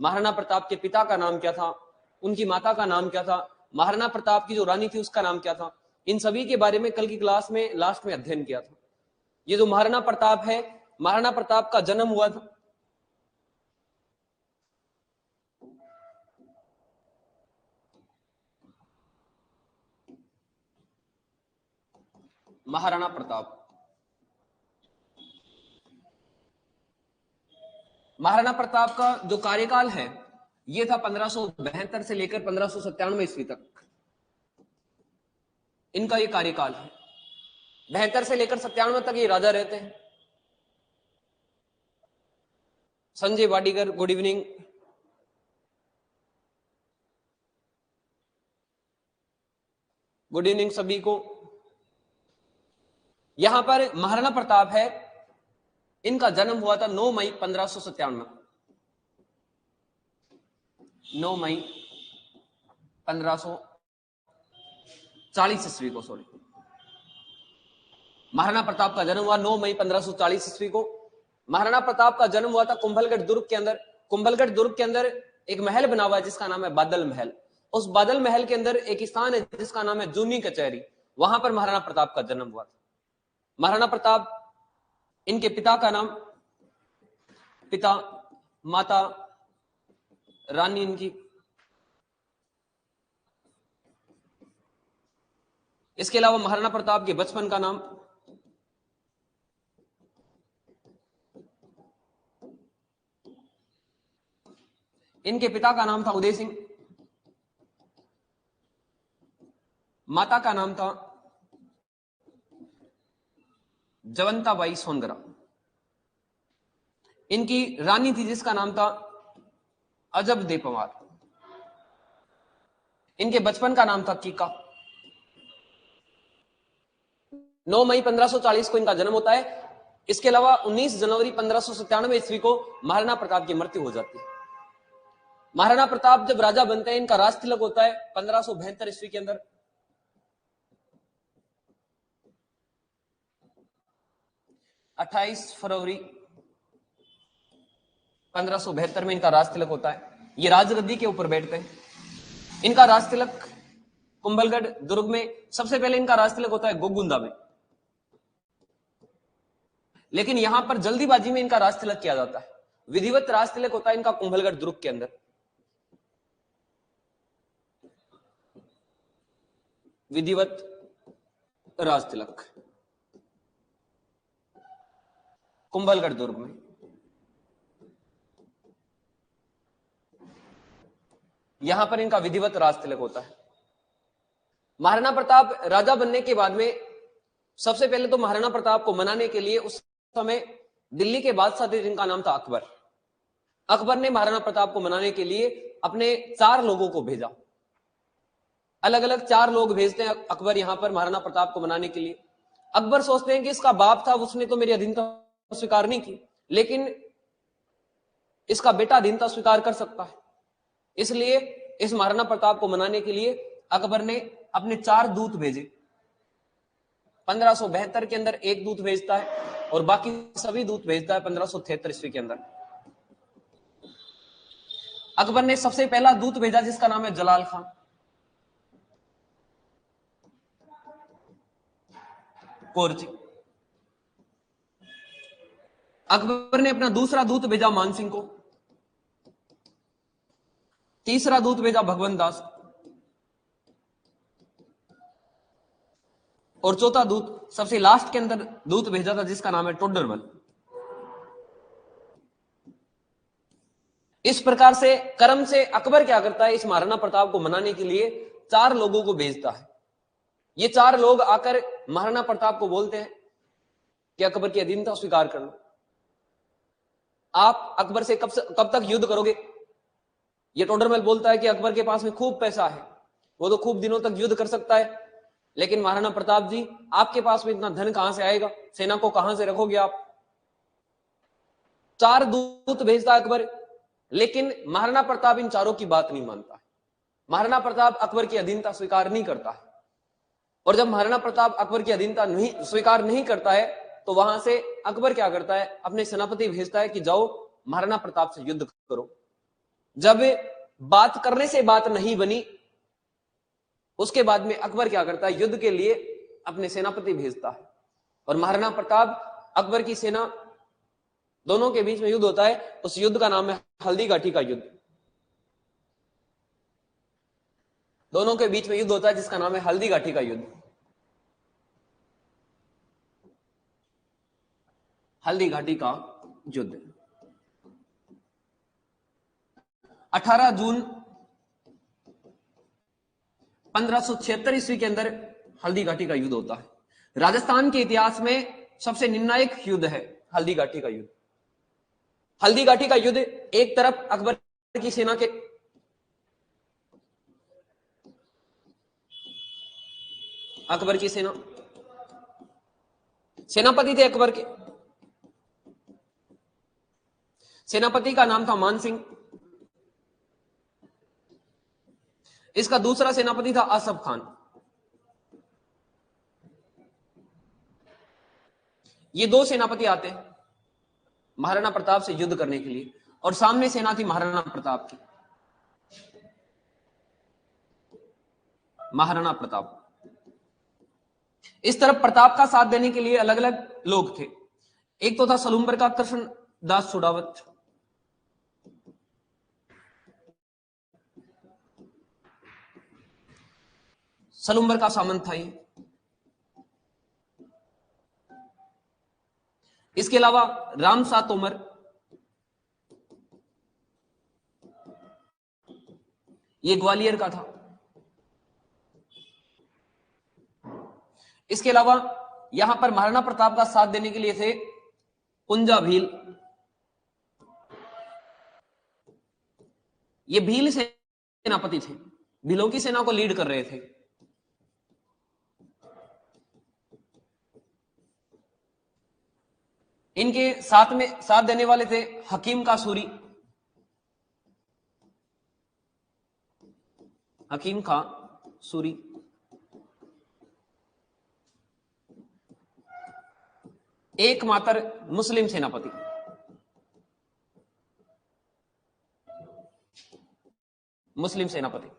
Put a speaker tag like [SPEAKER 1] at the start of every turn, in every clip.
[SPEAKER 1] महाराणा प्रताप के पिता का नाम क्या था, उनकी माता का नाम क्या था, महाराणा प्रताप की जो रानी थी उसका नाम क्या था, इन सभी के बारे में कल की क्लास में लास्ट में अध्ययन किया था। ये जो महाराणा प्रताप है, महाराणा प्रताप का जन्म हुआ था महाराणा प्रताप महाराणा प्रताप का जो कार्यकाल है ये था 1572 से लेकर 1597 ईस्वी तक। इनका ये कार्यकाल है। 72 से लेकर 97 तक ये राजा रहते हैं। Sanjay Wadikar, good evening. Good evening सभी को। यहां पर महाराणा प्रताप है, इनका जन्म हुआ था 9 मई 1597। 9 मई 1540 ईस्वी को, सॉरी, महाराणा प्रताप का जन्म हुआ 9 मई 1540 ईस्वी को। महाराणा प्रताप का जन्म हुआ था कुंभलगढ़ दुर्ग के अंदर। कुंभलगढ़ दुर्ग के अंदर एक महल बना हुआ है जिसका नाम है बादल महल। उस बादल महल के अंदर एक स्थान है जिसका नाम है जूनी कचहरी। वहां पर महाराणा प्रताप का जन्म हुआ था। महाराणा प्रताप, इनके पिता का नाम, पिता, माता, रानी इनकी, इसके अलावा महाराणा प्रताप के बचपन का नाम, इनके पिता का नाम था उदय सिंह, माता का नाम था जवंताबाई सोनगरा। इनकी रानी थी जिसका नाम था अजब दे पवार। इनके बचपन का नाम था कीका। 9 मई 1540 को इनका जन्म होता है। इसके अलावा 19 जनवरी 1597 ईस्वी को महाराणा प्रताप की मृत्यु हो जाती है। महाराणा प्रताप जब राजा बनते हैं, इनका राज तिलक होता है 1572 ईस्वी के अंदर। 28 फरवरी 1572 में इनका राज तिलक होता है। ये राजगद्दी के ऊपर बैठते हैं। इनका राज तिलक कुंभलगढ़ दुर्ग में, सबसे पहले इनका राज तिलक होता है गोगुंदा में, लेकिन यहां पर जल्दीबाजी में इनका राज तिलक किया जाता है। विधिवत राज तिलक होता है इनका कुंभलगढ़ दुर्ग के अंदर। विधिवत राज तिलक कुंभलगढ़ दुर्ग में। यहां पर इनका विधिवत राज तिलक होता है। महाराणा प्रताप राजा बनने के बाद में सबसे पहले तो महाराणा प्रताप को मनाने के लिए उस समय दिल्ली के बादशाह थे जिनका नाम था अकबर। अकबर ने महाराणा प्रताप को मनाने के लिए अपने 4 लोगों को भेजा। अलग अलग 4 लोग भेजते हैं अकबर यहां पर महाराणा प्रताप को मनाने के लिए। अकबर सोचते हैं कि इसका बाप था, उसने तो मेरी अधीनता स्वीकार नहीं की, लेकिन इसका बेटा अधीनता स्वीकार कर सकता है। इसलिए इस महाराणा प्रताप को मनाने के लिए अकबर ने अपने 4 दूत भेजे। 1572 के अंदर एक दूत भेजता है और बाकी सभी दूत भेजता है 1573 ईस्वी के अंदर। अकबर ने सबसे पहला दूत भेजा जिसका नाम है जलाल खान। कोरजी। अकबर ने अपना दूसरा दूत भेजा मानसिंह को। तीसरा दूत भेजा भगवंत दास और चौथा दूत सबसे लास्ट के अंदर दूत भेजा था जिसका नाम है टोडरमल। इस प्रकार से क्रम से अकबर क्या करता है, इस महाराणा प्रताप को मनाने के लिए 4 लोगों को भेजता है। ये 4 लोग आकर महाराणा प्रताप को बोलते हैं कि अकबर की अधीनता स्वीकार कर लो। आप अकबर से कब तक युद्ध करोगे? ये टोडरमल बोलता है कि अकबर के पास में खूब पैसा है, वो तो खूब दिनों तक युद्ध कर सकता है, लेकिन महाराणा प्रताप जी आपके पास में इतना धन कहां से आएगा? सेना को कहां से रखोगे आप? 4 दूत भेजता है अकबर, लेकिन महाराणा प्रताप इन चारों की बात नहीं मानता है। महाराणा प्रताप अकबर की अधीनता स्वीकार नहीं करता है। और जब महाराणा प्रताप अकबर की अधीनता स्वीकार नहीं करता है तो वहां से अकबर क्या करता है, अपने सेनापति भेजता है कि जाओ महाराणा प्रताप से युद्ध करो। जब बात करने से बात नहीं बनी, उसके बाद में अकबर क्या करता है, युद्ध के लिए अपने सेनापति भेजता है और महाराणा प्रताप अकबर की सेना दोनों के बीच में युद्ध होता है। उस युद्ध का नाम है हल्दी घाटी का युद्ध। दोनों के बीच में युद्ध होता है जिसका नाम है हल्दी घाटी का युद्ध। हल्दी घाटी का युद्ध 18 जून 1576 ईस्वी के अंदर हल्दी घाटी का युद्ध होता है। राजस्थान के इतिहास में सबसे निर्णायक युद्ध है हल्दी घाटी का युद्ध। हल्दी घाटी का युद्ध, एक तरफ अकबर की सेना के सेनापति थे अकबर के, सेनापति का नाम था मान सिंह। इसका दूसरा सेनापति था आसफ खान। ये दो सेनापति आते हैं महाराणा प्रताप से युद्ध करने के लिए और सामने सेना थी महाराणा प्रताप की। महाराणा प्रताप, इस तरफ प्रताप का साथ देने के लिए अलग अलग लोग थे। एक तो था सलूम्बर का कृष्णदास सुडावत, सलूम्बर का सामंत था ये। इसके अलावा रामसा तोमर, ये ग्वालियर का था। इसके अलावा यहां पर महाराणा प्रताप का साथ देने के लिए थे पुंजा भील। ये भील सेनापति थे, भीलों की सेना को लीड कर रहे थे। इनके साथ में साथ देने वाले थे हकीम का सूरी, हकीम का सूरी। एकमात्र मुस्लिम सेनापति, मुस्लिम सेनापति।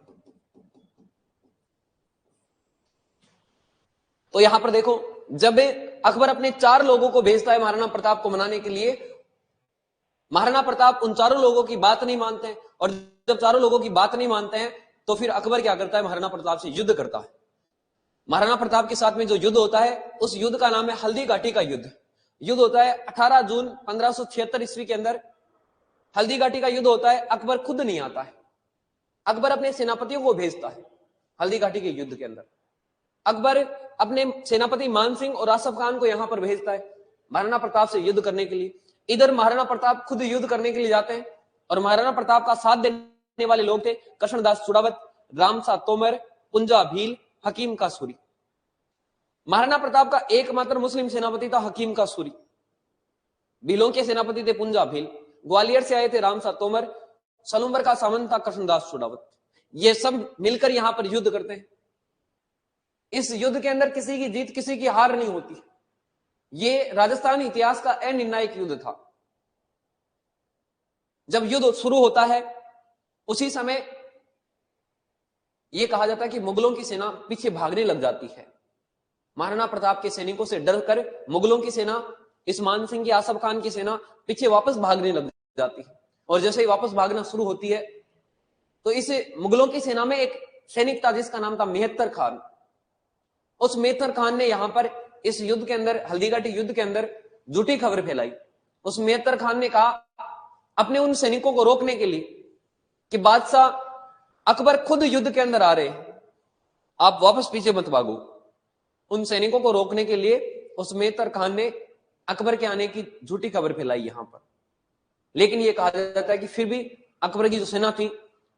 [SPEAKER 1] तो यहां पर देखो, जब अकबर अपने 4 लोगों को भेजता है महाराणा प्रताप को मनाने के लिए, महाराणा प्रताप उन चारों लोगों की बात नहीं मानते हैं और जब चारों लोगों की बात नहीं मानते हैं तो फिर अकबर क्या करता है, महाराणा प्रताप से युद्ध करता है। महाराणा प्रताप के साथ में जो युद्ध होता है उस युद्ध का नाम है हल्दी घाटी का युद्ध। युद्ध होता है 18 जून 1576 ईस्वी के अंदर हल्दी घाटी का युद्ध होता है। अकबर खुद नहीं आता है, अकबर अपने सेनापतियों को भेजता है हल्दी घाटी के युद्ध के अंदर। अकबर अपने सेनापति मान सिंह और आसफ खान को यहां पर भेजता है महाराणा प्रताप से युद्ध करने के लिए। इधर महाराणा प्रताप खुद युद्ध करने के लिए जाते हैं और महाराणा प्रताप का साथ देने वाले लोग थे कृष्णदास सुडावत, रामसा तोमर, पुंजा भील, हकीम का सूरी। महाराणा प्रताप का एकमात्र मुस्लिम सेनापति था हकीम का सूरी। भीलों के सेनापति थे पुंजा भील। ग्वालियर से आए थे रामसा तोमर। सलूम्बर का सामंत था कृष्णदास सुडावत। ये सब मिलकर यहां पर युद्ध करते हैं। इस युद्ध के अंदर किसी की जीत किसी की हार नहीं होती। ये राजस्थान इतिहास का अनिर्णायक युद्ध था। जब युद्ध शुरू होता है उसी समय यह कहा जाता है कि मुगलों की सेना पीछे भागने लग जाती है। महाराणा प्रताप के सैनिकों से डरकर मुगलों की सेना, इस मान सिंह की, आसफ खान की सेना पीछे वापस भागने लग जाती है। और जैसे ही वापस भागना शुरू होती है तो इस मुगलों की सेना में एक सैनिक था जिसका नाम था मेहत्तर खान। उस मेहत्तर खान ने यहां पर इस युद्ध के अंदर, हल्दी घाटी युद्ध के अंदर झूठी खबर फैलाई। उस मेहत्तर खान ने कहा अपने उन सैनिकों को रोकने के लिए कि बादशाह अकबर खुद युद्ध के अंदर आ रहे हैं, आप वापस पीछे मत भागो। उन सैनिकों को रोकने के लिए उस मेहत्तर खान ने अकबर के आने की झूठी खबर फैलाई यहां पर। लेकिन यह कहा जाता है कि फिर भी अकबर की जो सेना थी,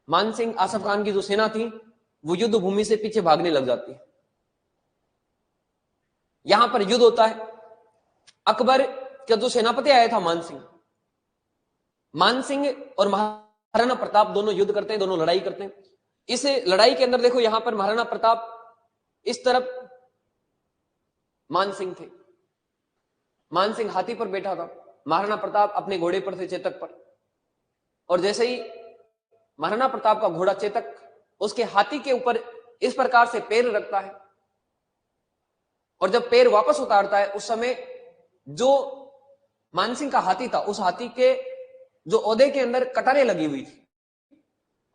[SPEAKER 1] मान सिंह, आसफ खान की जो सेना थी, वो युद्ध भूमि से पीछे भागने लग जाती है। यहां पर युद्ध होता है। अकबर का जो सेनापति आया था मान सिंह और महाराणा प्रताप दोनों युद्ध करते हैं, दोनों लड़ाई करते हैं। इस लड़ाई के अंदर देखो, यहां पर महाराणा प्रताप इस तरफ मान सिंह थे। मान सिंह हाथी पर बैठा था, महाराणा प्रताप अपने घोड़े पर थे, चेतक पर। और जैसे ही महाराणा प्रताप का घोड़ा चेतक उसके हाथी के ऊपर इस प्रकार से पैर रखता है, और जब पैर वापस उतारता है उस समय जो मानसिंह का हाथी था, उस हाथी के जो ओदे के अंदर कटारें लगी हुई थी,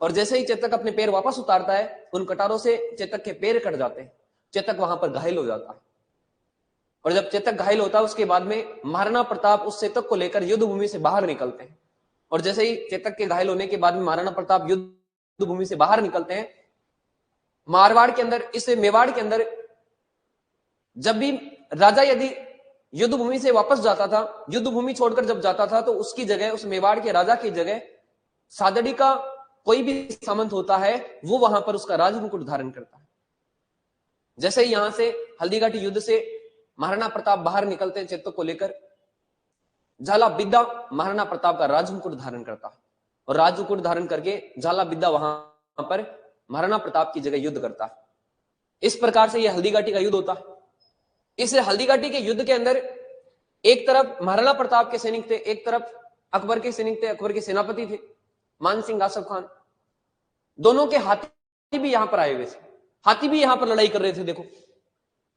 [SPEAKER 1] और जैसे ही चेतक अपने पैर वापस उतारता है उन कटारों से चेतक के पैर कट जाते हैं। चेतक वहां पर घायल हो जाता है, और जब चेतक घायल होता है उसके बाद में महाराणा प्रताप उस चेतक को लेकर युद्ध भूमि से बाहर निकलते हैं, और जैसे ही चेतक के घायल होने के बाद में महाराणा प्रताप युद्ध भूमि से बाहर निकलते हैं, मारवाड़ के अंदर, इस मेवाड़ के अंदर जब भी राजा यदि युद्ध भूमि से वापस जाता था, युद्ध भूमि छोड़कर जब जाता था, तो उसकी जगह, उस मेवाड़ के राजा की जगह सादड़ी का कोई भी सामंत होता है वो वहां पर उसका राज मुकुट धारण करता है। जैसे ही यहां से हल्दीघाटी युद्ध से महाराणा प्रताप बाहर निकलते हैं चेतक को लेकर, झाला बिद्दा महाराणा प्रताप का राज मुकुट धारण करता है, और राज मुकुट धारण करके झाला बिद्दा वहां पर महाराणा प्रताप की जगह युद्ध करता है। इस प्रकार से यह हल्दीघाटी का युद्ध होता है। इस हल्दीघाटी के युद्ध के अंदर एक तरफ महाराणा प्रताप के सैनिक थे, एक तरफ अकबर के सैनिक थे, अकबर के सेनापति थे मानसिंह आसफ खान। दोनों के हाथी भी यहां पर आए हुए थे, हाथी भी यहां पर लड़ाई कर रहे थे। देखो,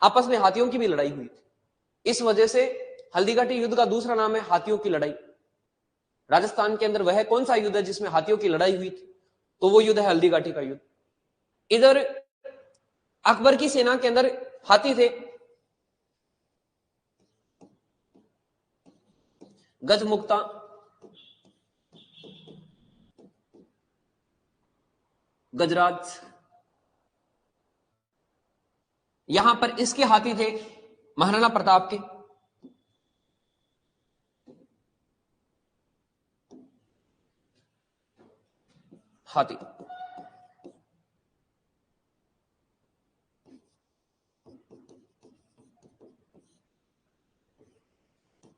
[SPEAKER 1] आपस में हाथियों की भी लड़ाई हुई थी। इस वजह से हल्दीघाटी युद्ध का दूसरा नाम है हाथियों की लड़ाई। राजस्थान के अंदर वह कौन सा युद्ध है जिसमें हाथियों की लड़ाई हुई थी? तो वो युद्ध है हल्दीघाटी का युद्ध। इधर अकबर की सेना के अंदर हाथी थे, गजमुक्ता, गजराज। यहां पर इसके हाथी थे महाराणा प्रताप के। हाथी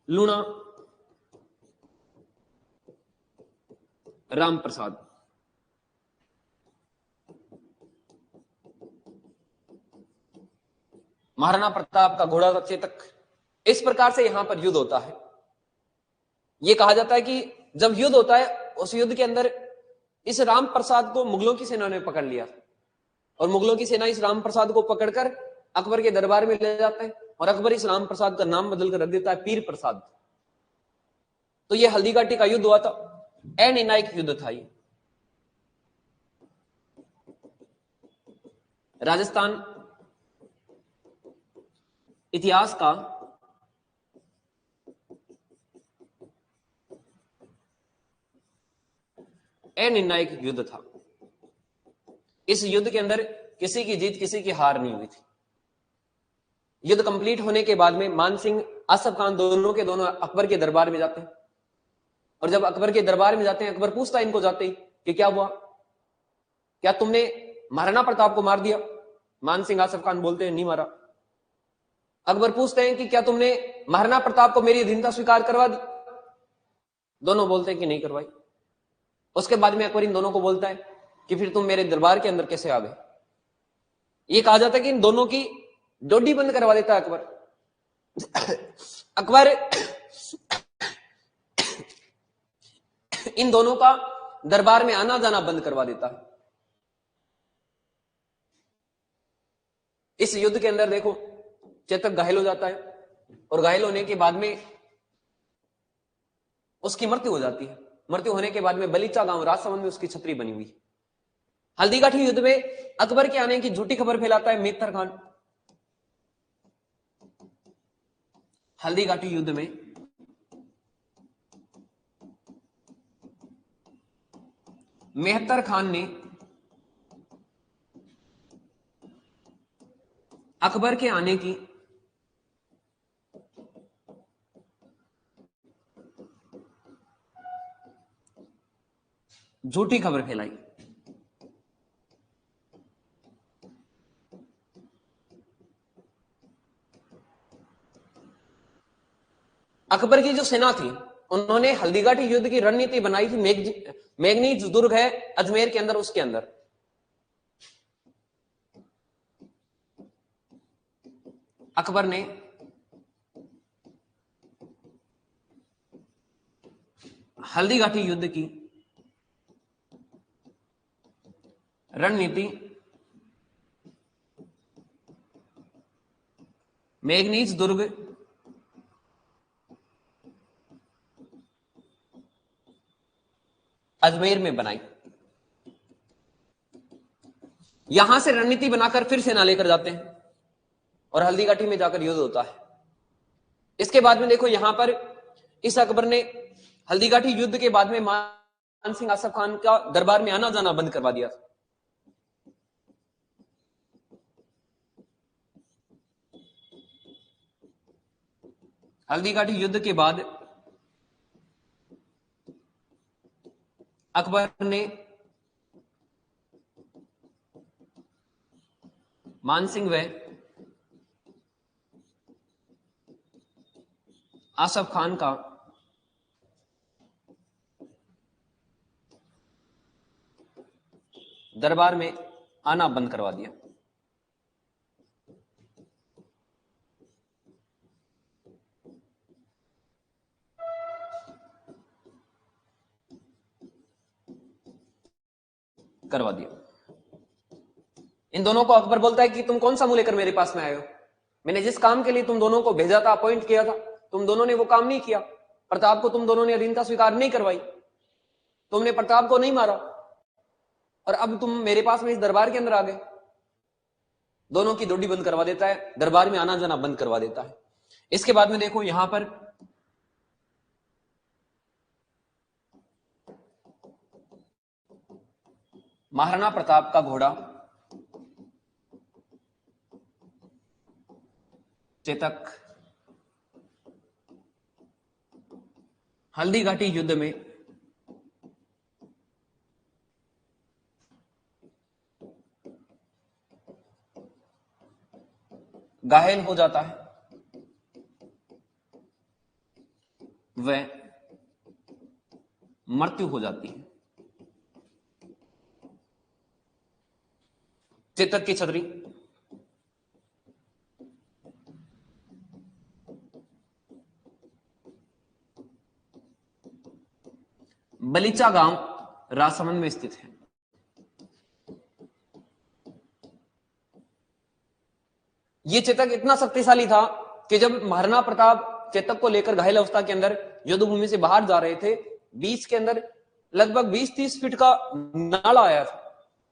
[SPEAKER 1] लूणा, राम प्रसाद। महाराणा प्रताप का घोड़ा चेतक। इस प्रकार से यहां पर युद्ध होता है। यह कहा जाता है कि जब युद्ध होता है, उस युद्ध के अंदर इस राम प्रसाद को मुगलों की सेना ने पकड़ लिया, और मुगलों की सेना इस राम प्रसाद को पकड़कर अकबर के दरबार में ले जाते हैं, और अकबर इस राम प्रसाद का नाम बदलकर रख देता है पीर प्रसाद। तो यह हल्दीघाटी का युद्ध हुआ था, अनिर्णायक युद्ध था। ये राजस्थान इतिहास का अनिर्णायक युद्ध था। इस युद्ध के अंदर किसी की जीत किसी की हार नहीं हुई थी। युद्ध कंप्लीट होने के बाद में मानसिंह, आसफ खान दोनों के दोनों अकबर के दरबार में जाते हैं, और जब अकबर के दरबार में जाते हैं, अकबर पूछता है इनको जाते ही कि क्या हुआ, क्या तुमने महाराणा प्रताप को मार दिया? मानसिंह, आसफ खान बोलते हैं नहीं मारा। अकबर पूछते हैं कि क्या तुमने महाराणा प्रताप को मेरी अधीनता स्वीकार करवा दी? दोनों बोलते हैं कि नहीं करवाई। उसके बाद में अकबर इन दोनों को बोलता है कि फिर तुम मेरे दरबार के अंदर कैसे आ गए? ये कहा जाता है कि इन दोनों की डोडी बंद करवा देता है अकबर। अकबर इन दोनों का दरबार में आना जाना बंद करवा देता है। इस युद्ध के अंदर देखो, चेतक घायल हो जाता है, और घायल होने के बाद में उसकी मृत्यु हो जाती है। मृत्यु होने के बाद में बलीचा गांव राजसमंद में उसकी छतरी बनी हुई। हल्दीघाटी युद्ध में अकबर के आने की झूठी खबर फैलाता है मेहतर खान। हल्दीघाटी युद्ध में मेहतर खान ने अकबर के आने की झूठी खबर फैलाई। अकबर की जो सेना थी, उन्होंने हल्दीघाटी युद्ध की रणनीति बनाई थी। मेघनीज दुर्ग है अजमेर के अंदर, उसके अंदर अकबर ने हल्दीघाटी युद्ध की रणनीति मैंगनीज दुर्ग अजमेर में बनाई। यहां से रणनीति बनाकर फिर सेना लेकर जाते हैं और हल्दीघाटी में जाकर युद्ध होता है। इसके बाद में देखो यहां पर इस अकबर ने हल्दीघाटी युद्ध के बाद में मान सिंह आसफ खान का दरबार में आना जाना बंद करवा दिया। हल्दीघाटी युद्ध के बाद अकबर ने मानसिंह व आसफ खान का दरबार में आना बंद करवा दिया। इन दोनों को अकबर बोलता है कि तुम कौन सा मुंह लेकर मेरे पास में आए हो? मैंने जिस काम के लिए तुम दोनों को भेजा था, अपॉइंट किया था, तुम दोनों ने वो काम नहीं किया। प्रताप को तुम दोनों ने अधीनता स्वीकार नहीं करवाई, तुमने प्रताप को नहीं मारा और अब तुम मेरे पास में इस दरबार के अंदर आ गए। दोनों की डोडी बंद करवा देता है, दरबार में आना जाना बंद करवा देता है। इसके बाद में देखो यहां पर महाराणा प्रताप का घोड़ा चेतक हल्दीघाटी युद्ध में घायल हो जाता है। वह मृत्यु हो जाती है। चेतक की छतरी बलीचा गांव राजसमंद में स्थित है। यह चेतक इतना शक्तिशाली था कि जब महाराणा प्रताप चेतक को लेकर घायल अवस्था के अंदर युद्ध भूमि से बाहर जा रहे थे, बीच के अंदर लगभग 20-30 फीट का नाला आया था।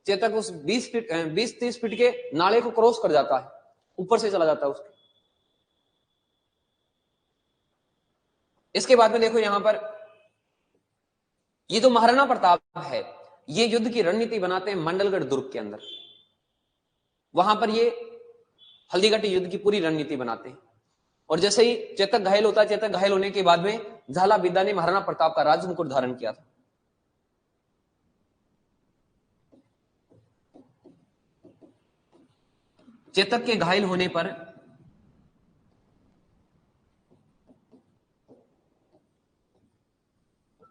[SPEAKER 1] चेतक उस 20-30 फीट के नाले को क्रॉस कर जाता है, ऊपर से चला जाता है उसके। इसके बाद में देखो यहां पर ये जो महाराणा प्रताप है, ये युद्ध की रणनीति बनाते हैं मंडलगढ़ दुर्ग के अंदर। वहां पर ये हल्दीघाटी युद्ध की पूरी रणनीति बनाते हैं। और जैसे ही चेतक घायल होता है, चेतक घायल होने के बाद में झाला बिद्दा ने महाराणा प्रताप का राज मुकुट धारण किया था। चेतक के घायल होने पर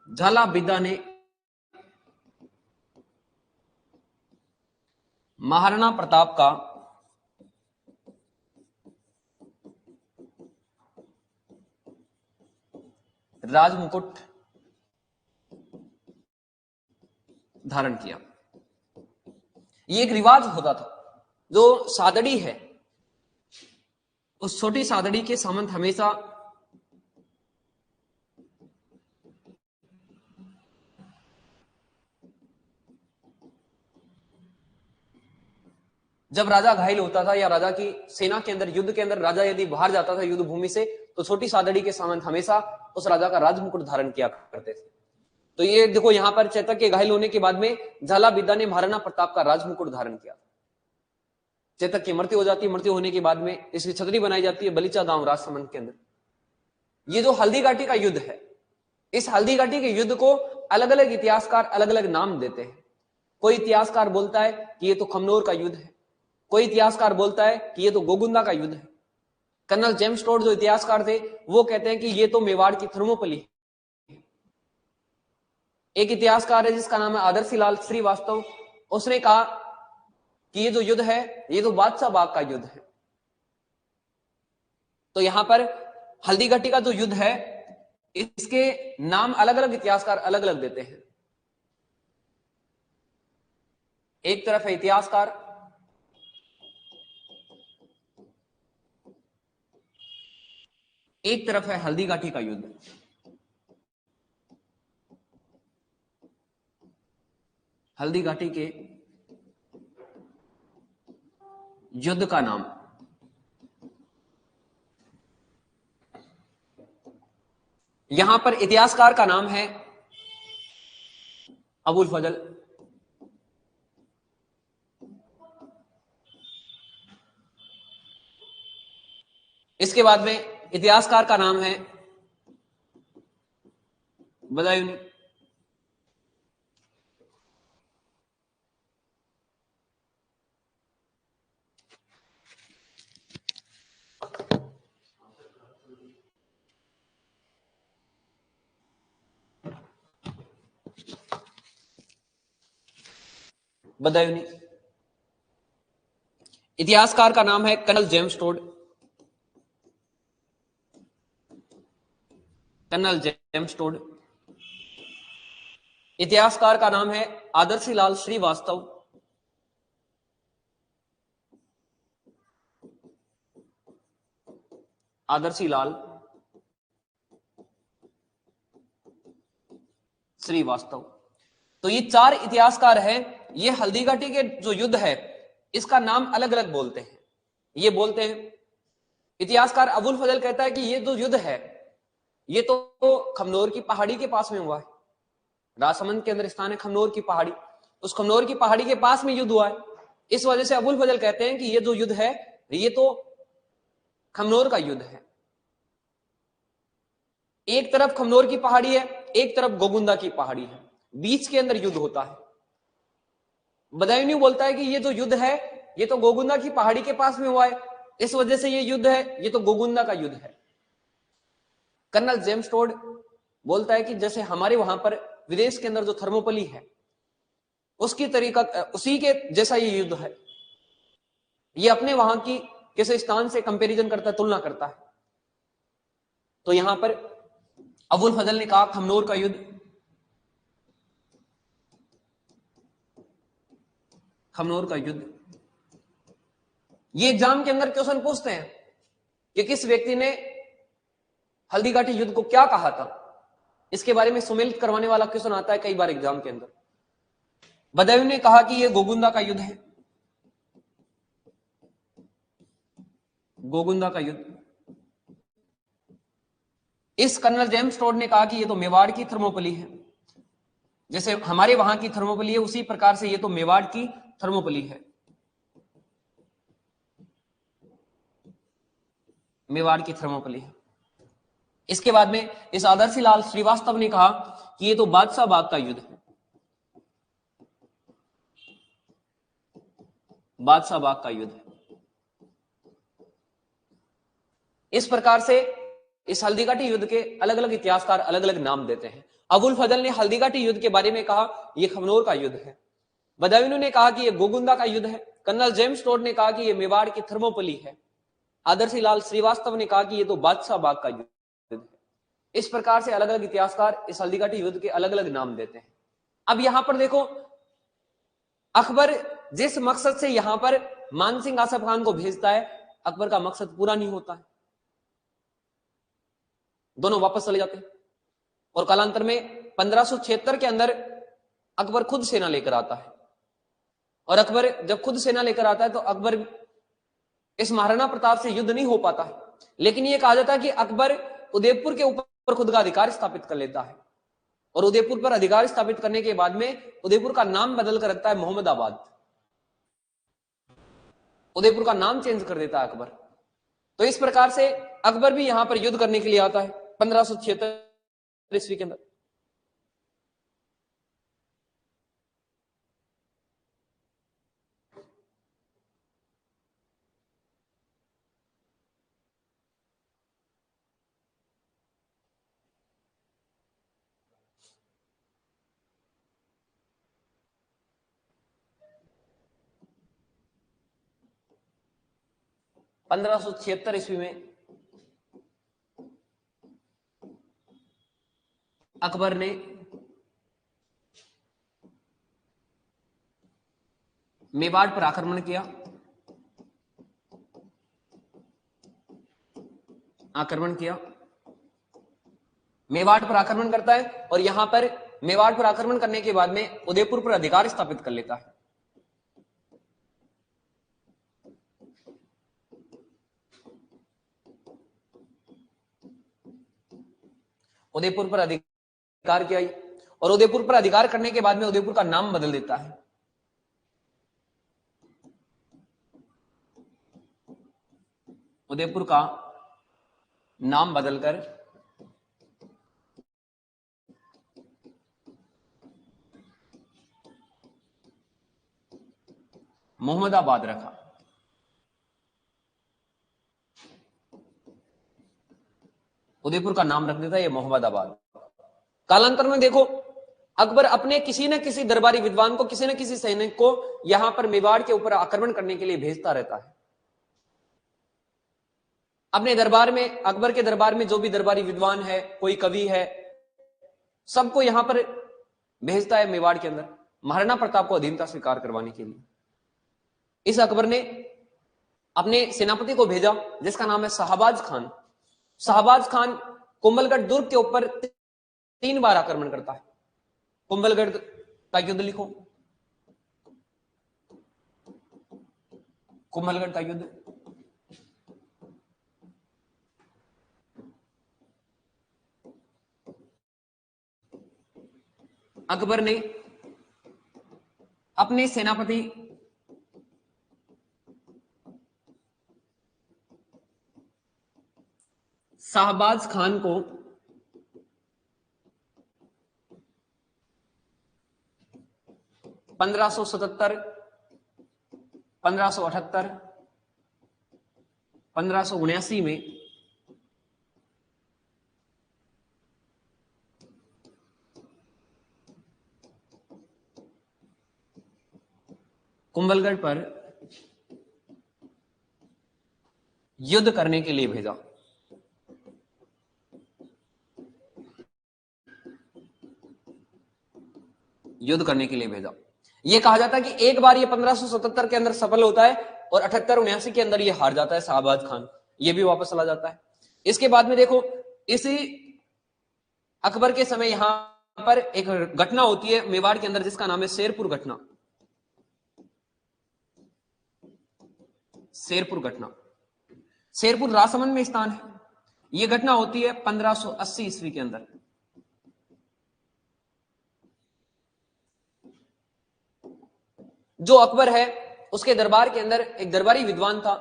[SPEAKER 1] झाला बिद्दा ने महाराणा प्रताप का राजमुकुट धारण किया। यह एक रिवाज होता था, जो सादड़ी है उस छोटी सादड़ी के सामंत हमेशा जब राजा घायल होता था या राजा की सेना के अंदर युद्ध के अंदर राजा यदि बाहर जाता था युद्ध भूमि से, तो छोटी सादड़ी के सामंत हमेशा उस राजा का राजमुकुट धारण किया करते थे। तो ये देखो यहां पर चेतक के घायल होने के बाद में झाला बिद्दा ने महाराणा प्रताप का राजमुकुट धारण किया। चेतक की मृत्यु हो जाती है। मृत्यु होने के बाद में इसकी छतरी बनाई जाती है बलीचा गांव राजसमंद के अंदर। ये जो हल्दीघाटी का युद्ध है, इस हल्दीघाटी के युद्ध को अलग अलग इतिहासकार अलग अलग नाम देते हैं। कोई इतिहासकार बोलता है कि ये तो खमनोर का युद्ध है, कोई इतिहासकार बोलता है कि ये तो गोगुंदा का युद्ध है। कर्नल जेम्स टोड जो इतिहासकार थे वो कहते हैं कि ये तो मेवाड़ की थर्मोपली। एक इतिहासकार है जिसका नाम है आदर्शीलाल श्रीवास्तव, उसने कहा कि ये जो युद्ध है ये तो बादशाह बाग का युद्ध है। तो यहां पर हल्दीघाटी का जो युद्ध है इसके नाम अलग अलग इतिहासकार अलग अलग देते हैं। एक तरफ है इतिहासकार, एक तरफ है हल्दी घाटी का युद्ध। हल्दी घाटी के युद्ध का नाम यहां पर इतिहासकार का नाम है अबुल फजल। इसके बाद में इतिहासकार का नाम है बदायूनी। बदायूनी। इतिहासकार का नाम है colonel James Tod. Colonel James Tod. इतिहासकार का नाम है आदर्शी लाल श्रीवास्तव। आदर्शी लाल श्रीवास्तव। तो ये चार इतिहासकार हैं। ये हल्दी घाटी के जो युद्ध है इसका नाम अलग अलग बोलते हैं। ये बोलते हैं, इतिहासकार अबुल फजल कहता है कि ये जो युद्ध है ये तो खमनोर की पहाड़ी के पास में हुआ है। राजसमंद के अंदर स्थान है खमनोर की पहाड़ी, उस खमनोर की पहाड़ी के पास में युद्ध हुआ है। इस वजह से अबुल फजल कहते हैं कि ये जो युद्ध है ये तो खमनोर का युद्ध है। एक तरफ खमनोर की पहाड़ी है, एक तरफ गोगुंदा की पहाड़ी है, बीच के अंदर युद्ध होता है। बदायूनी बोलता है कि ये जो युद्ध है ये तो गोगुंदा की पहाड़ी के पास में हुआ है, इस वजह से ये युद्ध है, ये तो गोगुंदा का युद्ध है। कर्नल जेम्स टोड बोलता है कि जैसे हमारे वहां पर विदेश के अंदर जो थर्मोपली है उसकी तरीका उसी के जैसा ये युद्ध है। ये अपने वहां की किसी स्थान से कंपैरिजन करता है, तुलना करता है। तो यहां पर अबुल फजल ने कहा खमनोर का युद्ध। खमनोर का युद्ध ये एग्जाम के अंदर क्वेश्चन पूछते हैं कि किस व्यक्ति ने हल्दी घाटी युद्ध को क्या कहा था। इसके बारे में सुमेलित करवाने वाला क्वेश्चन आता है कई बार एग्जाम के अंदर। बदायूं ने कहा कि यह गोगुंदा का युद्ध है। गोगुंदा का युद्ध। इस कर्नल जेम्स टोड ने कहा कि यह तो मेवाड़ की थर्मोपली है, जैसे हमारे वहां की थर्मोपली है उसी प्रकार से यह तो मेवाड़ की थर्मोपली है। मेवाड़ की थर्मोपली है। इसके बाद में इस आदर्शी लाल श्रीवास्तव ने कहा कि यह तो बादशाह बाग का युद्ध है। बादशाह बाग का युद्ध है। इस प्रकार से इस हल्दी घाटी युद्ध के अलग अलग इतिहासकार अलग अलग नाम देते हैं। अबुल फजल ने हल्दी घाटी युद्ध के बारे में कहा यह खमनोर का युद्ध है। बदायूं ने कहा कि यह गोगुंदा का युद्ध है। कर्नल जेम्स टोड ने कहा कि यह मेवाड़ की थर्मोपली है। आदर्शी लाल श्रीवास्तव ने कहा कि यह तो बादशाह बाग का युद्ध है। इस प्रकार से अलग अलग इतिहासकार इस हल्दी घाटी युद्ध के अलग अलग नाम देते हैं। अब यहां पर देखो, अकबर जिस मकसद से यहां पर मानसिंह आसफ खान को भेजता है, अकबर का मकसद पूरा नहीं होता है। दोनों वापस चले जाते हैं और कालांतर में 1576 के अंदर अकबर खुद सेना लेकर आता है। और अकबर जब खुद सेना लेकर आता है तो अकबर इस महाराणा प्रताप से युद्ध नहीं हो पाता है। लेकिन यह कहा जाता है कि अकबर उदयपुर के ऊपर खुद का अधिकार स्थापित कर लेता है और उदयपुर पर अधिकार स्थापित करने के बाद में उदयपुर का नाम बदल कर रखता है मोहम्मदाबाद। उदयपुर का नाम चेंज कर देता है अकबर। तो इस प्रकार से अकबर भी यहां पर युद्ध करने के लिए आता है 1576 ईस्वी के अंदर। पंद्रह सौ छिहत्तर ईस्वी में अकबर ने मेवाड़ पर आक्रमण किया, मेवाड़ पर आक्रमण करता है और यहां पर मेवाड़ पर आक्रमण करने के बाद में उदयपुर पर अधिकार स्थापित कर लेता है। उदयपुर पर अधिकार किया और उदयपुर पर अधिकार करने के बाद में उदयपुर का नाम बदल देता है। उदयपुर का नाम बदलकर मोहम्मदाबाद रखा। उदयपुर का नाम रख देता है ये मोहम्मदाबाद। कालांतर में देखो अकबर अपने किसी न किसी दरबारी विद्वान को, किसी न किसी सैनिक को यहां पर मेवाड़ के ऊपर आक्रमण करने के लिए भेजता रहता है। अपने दरबार में, अकबर के दरबार में जो भी दरबारी विद्वान है, कोई कवि है, सबको यहां पर भेजता है मेवाड़ के अंदर महाराणा प्रताप को अधीनता स्वीकार करवाने के लिए। इस अकबर ने अपने सेनापति को भेजा जिसका नाम है शाहबाज खान। शाहबाज खान कुंभलगढ़ दुर्ग के ऊपर 3 बार आक्रमण करता है। कुंभलगढ़ का युद्ध लिखो, कुंभलगढ़ का युद्ध। अकबर ने अपने सेनापति शाहबाज खान को 1577, 1578, 1579 में कुंभलगढ़ पर युद्ध करने के लिए भेजा। युद्ध करने के लिए भेजा। यह कहा जाता है कि एक बार ये 1577 के अंदर सफल होता है और 78-79 के अंदर ये हार जाता है शाहबाज खान, ये भी वापस चला जाता है। इसके बाद में देखो इसी अकबर के समय यहां पर एक घटना होती है मेवाड़ के अंदर जिसका नाम है शेरपुर घटना। शेरपुर घटना, शेरपुर राजसमंद में स्थान है। यह घटना होती है 1580 ईस्वी के अंदर। जो अकबर है उसके दरबार के अंदर एक दरबारी विद्वान था,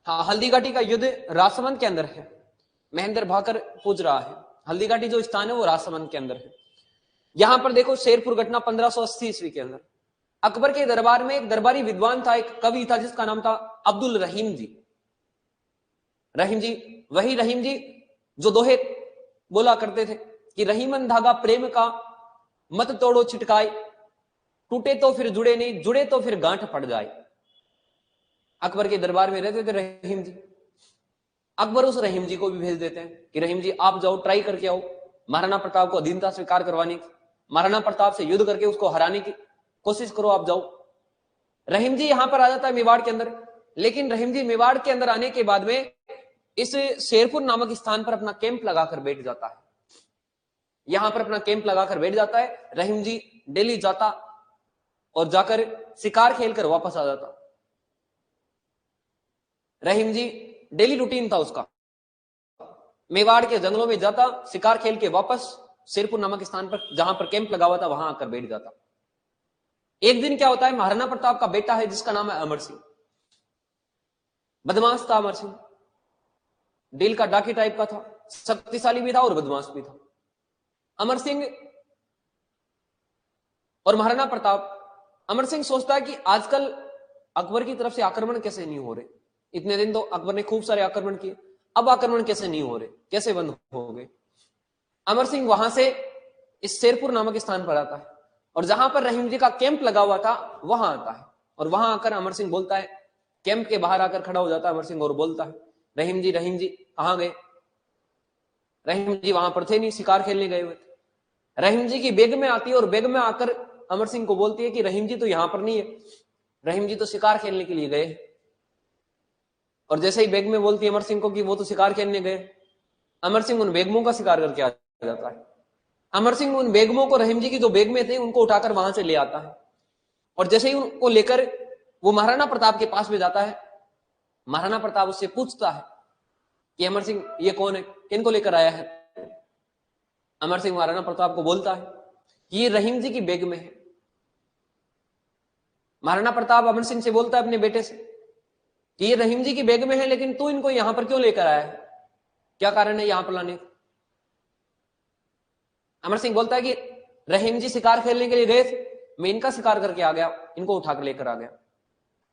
[SPEAKER 1] हाँ, हल्दीघाटी का युद्ध राजसमंद के अंदर है। महेंद्र भाकर पूछ रहा है, हल्दीघाटी जो स्थान है वो राजसमंद के अंदर है। यहां पर देखो शेरपुर घटना 1580 ईस्वी के अंदर अकबर के दरबार में एक दरबारी विद्वान था, एक कवि था जिसका नाम था अब्दुल रहीम जी। रहीम जी, वही रहीम जी जो दोहे बोला करते थे कि रहीमन धागा प्रेम का मत तोड़ो छिटकाए, टूटे तो फिर जुड़े नहीं, जुड़े तो फिर गांठ पड़ जाए। अकबर के दरबार में रहते थे रहीम जी। अकबर उस रहीम जी को भी भेज देते हैं कि रहीम जी आप जाओ, ट्राई करके आओ महाराणा प्रताप को अधीनता स्वीकार करवाने की, महाराणा प्रताप से युद्ध करके उसको हराने की कोशिश करो, आप जाओ। रहीम जी यहां पर आ जाता है मेवाड़ के अंदर, लेकिन रहीम जी मेवाड़ के अंदर आने के बाद में इस शेरपुर नामक स्थान पर अपना कैंप लगाकर बैठ जाता है। यहां पर अपना कैंप लगाकर बैठ जाता है। रहीम जी दिल्ली जाता और जाकर शिकार खेलकर वापस आ जाता। रहीम जी डेली रूटीन था उसका, मेवाड़ के जंगलों में जाता, शिकार खेल के वापस शेरपुर नामक स्थान पर जहां पर कैंप लगा हुआ था वहां आकर बैठ जाता। एक दिन क्या होता है, महाराणा प्रताप का बेटा है जिसका नाम है अमर सिंह। बदमाश था अमर सिंह, दिल का डाकी टाइप का था, शक्तिशाली भी था और बदमाश भी था। अमर सिंह और महाराणा प्रताप, अमर सिंह सोचता है कि आजकल अकबर की तरफ से आक्रमण कैसे नहीं हो रहे। इतने दिन तो अकबर ने खूब सारे आक्रमण किए, अब आक्रमण कैसे नहीं हो रहे, कैसे बंद हो गए। अमर सिंह वहां से इस शेरपुर नामक स्थान पर आता है और जहां पर रहीम जी का कैंप लगा हुआ था वहां आता है और वहां आकर अमर सिंह बोलता है, कैंप के बाहर आकर खड़ा हो जाता है अमर सिंह और बोलता है, रहीम जी कहां गए। रहीम जी वहां पर थे नहीं, शिकार खेलने गए हुए थे। रहीम जी की बेगमें आती है और बेगमें आकर अमर सिंह को बोलती है कि रहीम जी तो यहां पर नहीं है, रहीम जी तो शिकार खेलने के लिए गए। और जैसे ही बेगमें बोलती है अमर सिंह को कि वो तो शिकार खेलने गए, अमर सिंह उन बेगमों का शिकार करके आ जाता है। अमर सिंह उन बेगमों को, रहीम जी की जो बेगमें थे, उनको उठाकर वहां से ले आता है। और जैसे ही उनको लेकर वो महाराणा प्रताप के पास में जाता है, महाराणा प्रताप उससे पूछता है कि अमर सिंह ये कौन है, किनको लेकर आया है। अमर सिंह महाराणा प्रताप को बोलता है कि ये रहीम जी की बेगमें है। महाराणा प्रताप अमर सिंह से बोलता है अपने बेटे से कि ये रहीम जी की बेगमें है, लेकिन तू इनको यहां पर क्यों लेकर आया है, क्या कारण है यहां पर लाने का। अमर सिंह बोलता है कि रहीम जी शिकार खेलने के लिए गए थे, मैं इनका शिकार करके आ गया, इनको उठाकर लेकर आ गया।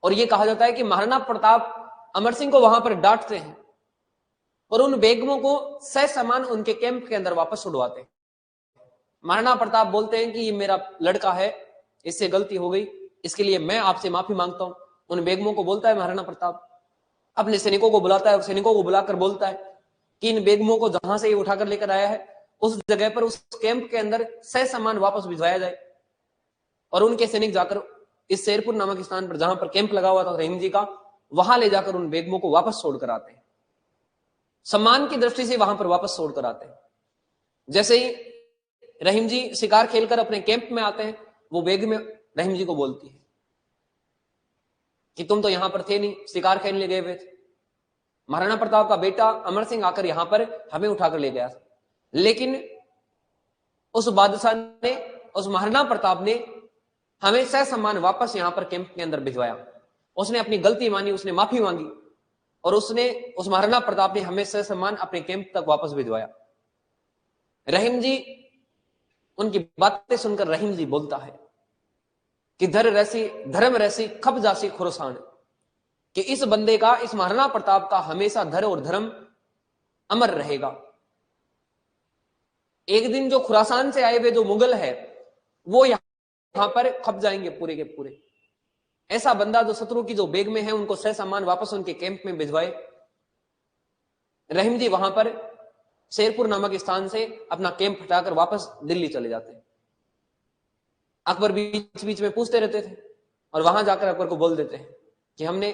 [SPEAKER 1] और यह कहा जाता है कि महाराणा प्रताप अमर सिंह को वहां पर डांटते हैं और उन बेगमों को ससमान उनके कैंप के अंदर वापस छुड़वाते हैं। महाराणा प्रताप बोलते हैं कि ये मेरा लड़का है, इससे गलती हो गई, इसके लिए मैं आपसे माफी मांगता हूं। उन बेगमों को बोलता है महाराणा प्रताप, अपने सैनिकों को बुलाता है और सैनिकों को बुलाकर बोलता है कि इन बेगमों को जहां से ये उठाकर लेकर आया है उस जगह पर, उस कैंप के अंदर ससमान वापस भिजवाया जाए। और उनके सैनिक जाकर इस शेरपुर नामक स्थान पर, जहां पर कैंप लगा हुआ था रहीम जी का, वहां ले जाकर उन बेगमों को वापस छोड़कर आते हैं, सम्मान की दृष्टि से वहां पर वापस छोड़कर आते हैं। जैसे ही रहीम जी शिकार खेलकर अपने कैंप में आते हैं, वो बेगमें रहीम जी को बोलती है कि तुम तो यहां पर थे नहीं, शिकार खेलने गए हुए थे, महाराणा प्रताप का बेटा अमर सिंह आकर यहां पर हमें उठाकर ले गया था, लेकिन उस बादशाह ने, उस महाराणा प्रताप ने हमें ससम्मान वापस यहां पर कैंप के अंदर भिजवाया। उसने अपनी गलती मानी, उसने माफी मांगी और उसने, उस महाराणा प्रताप ने हमें ससम्मान अपने कैंप तक वापस भिजवाया। रहीम जी, उनकी बातें सुनकर रहीम जी बोलता है कि धर्म रैसी खप जासी खुरसान, कि इस बंदे का, इस महाराणा प्रताप का हमेशा धर और धर्म अमर रहेगा। एक दिन जो खुरासान से आए हुए जो मुगल है वो यहां पर खप जाएंगे पूरे के पूरे। ऐसा बंदा जो शत्रु की जो बेग में है उनको ससम्मान वापस उनके कैंप में भिजवाए। रहीम जी वहां पर शेरपुर नामक स्थान से अपना कैंप हटाकर वापस दिल्ली चले जाते हैं। अकबर बीच बीच में पूछते रहते थे और वहां जाकर अकबर को बोल देते हैं कि हमने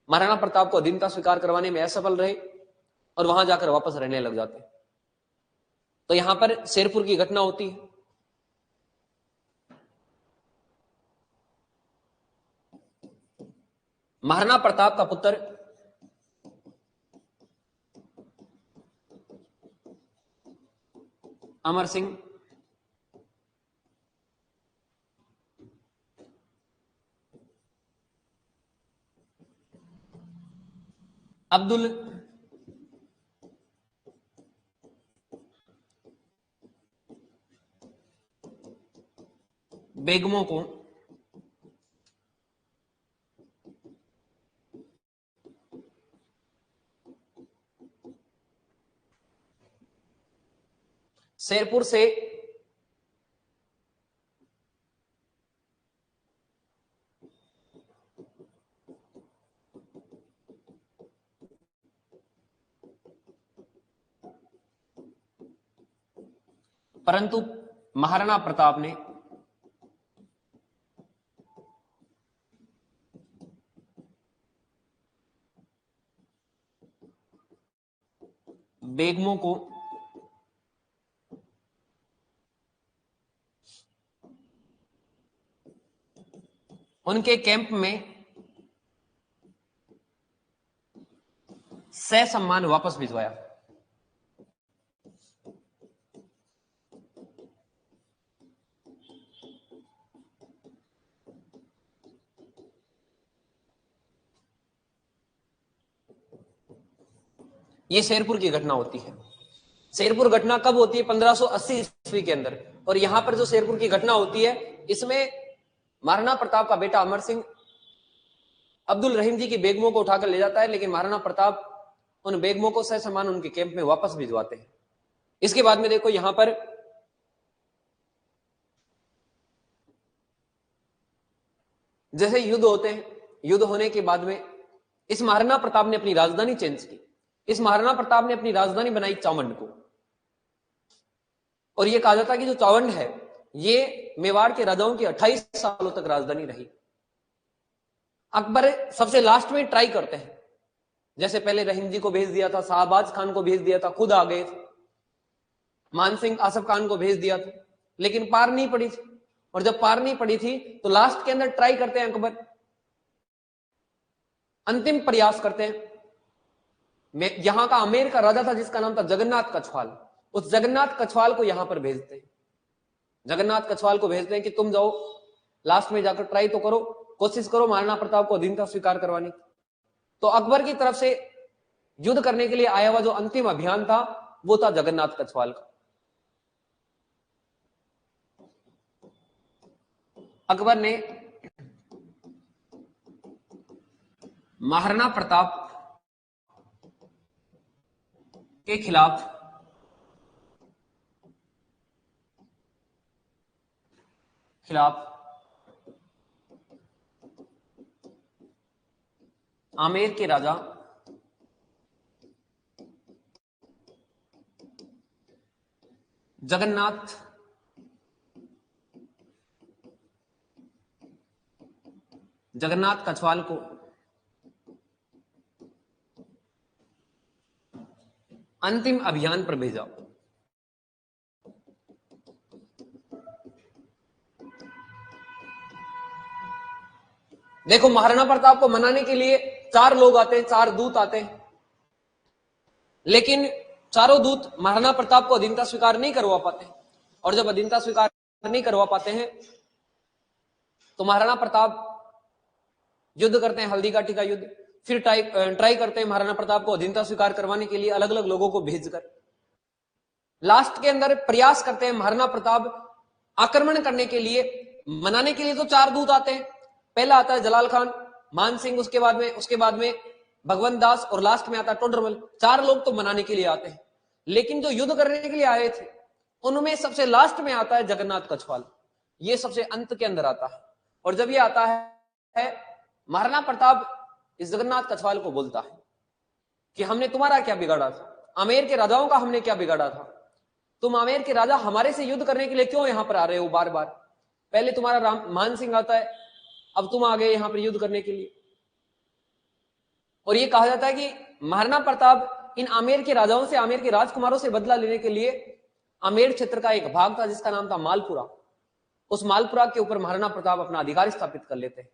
[SPEAKER 1] महाराणा प्रताप को अधीनता स्वीकार करवाने में असफल रहे, और वहां जाकर वापस रहने लग जाते हैं। तो यहां पर शेरपुर की घटना होती है। महाराणा प्रताप का पुत्र अमर सिंह अब्दुल बेगमों को शेरपुर से परंतु महाराणा प्रताप ने बेगमों को उनके कैंप में ससम्मान वापस भिजवाया। यह शेरपुर की घटना होती है। शेरपुर घटना कब होती है? 1580 ईस्वी के अंदर। और यहां पर जो शेरपुर की घटना होती है, इसमें महाराणा प्रताप का बेटा अमर सिंह अब्दुल रहीम जी की बेगमों को उठाकर ले जाता है, लेकिन महाराणा प्रताप उन बेगमों को ससम्मान उनके कैंप में वापस भिजवाते हैं। इसके बाद में देखो यहां पर जैसे युद्ध होते हैं, युद्ध होने के बाद में इस महाराणा प्रताप ने अपनी राजधानी चेंज की। इस महाराणा प्रताप ने अपनी राजधानी बनाई चामंड को। और ये कहा जाता है कि जो चावंड है ये मेवाड़ के राजाओं की 28 सालों तक राजधानी रही। अकबर सबसे लास्ट में ट्राई करते हैं, जैसे पहले रहीम जी को भेज दिया था, शाहबाज खान को भेज दिया था, खुद आ गए थे, मान सिंह आसफ खान को भेज दिया था, लेकिन पार नहीं पड़ी थी। और जब पार नहीं पड़ी थी तो लास्ट के अंदर ट्राई करते हैं अकबर, अंतिम प्रयास करते हैं। यहां का आमेर का राजा था जिसका नाम था जगन्नाथ कछवाल, उस जगन्नाथ कछवाल को यहां पर भेजते हैं। जगन्नाथ कछवाल को भेजते हैं कि तुम जाओ लास्ट में जाकर ट्राई तो करो, कोशिश करो महाराणा प्रताप को अधीनता स्वीकार करवाने की। तो अकबर की तरफ से युद्ध करने के लिए आया हुआ जो अंतिम अभियान था वो था जगन्नाथ कछवाल का। अकबर ने महाराणा प्रताप के खिलाफ आमेर के राजा जगन्नाथ कछवाल को अंतिम अभियान पर भेजा। देखो महाराणा प्रताप को मनाने के लिए 4 लोग आते हैं, 4 दूत आते हैं, लेकिन चारों दूत महाराणा प्रताप को अधीनता स्वीकार नहीं करवा पाते। और जब अधीनता स्वीकार नहीं करवा पाते हैं तो महाराणा प्रताप युद्ध करते हैं, हल्दी घाटी का युद्ध। फिर ट्राई करते हैं महाराणा प्रताप को अधीनता स्वीकार करवाने के लिए अलग अलग लोगों को भेजकर। लास्ट के अंदर प्रयास करते हैं महाराणा प्रताप आक्रमण करने के लिए, मनाने के लिए तो 4 दूत आते हैं। पहला आता है जलाल खान, मान सिंह, उसके बाद में भगवंत दास और लास्ट में आता है टोडरमल। 4 लोग तो मनाने के लिए आते हैं, लेकिन जो युद्ध करने के लिए आए थे उनमें सबसे लास्ट में आता है जगन्नाथ कछवाल। ये सबसे अंत के अंदर आता है। और जब ये आता है महाराणा प्रताप इस जगन्नाथ कछवाल को बोलता है कि हमने तुम्हारा क्या बिगाड़ा था, आमेर के राजाओं का हमने क्या बिगाड़ा था, तुम आमेर के राजा हमारे से युद्ध करने के लिए क्यों यहां पर आ रहे हो बार बार। पहले तुम्हारा मान सिंह आता है, अब तुम आ गए यहां पर युद्ध करने के लिए। और यह कहा जाता है कि महाराणा प्रताप इन आमेर के राजाओं से, आमेर के राजकुमारों से बदला लेने के लिए आमेर क्षेत्र का एक भाग था जिसका नाम था मालपुरा, उस मालपुरा के ऊपर महाराणा प्रताप अपना अधिकार स्थापित कर लेते हैं।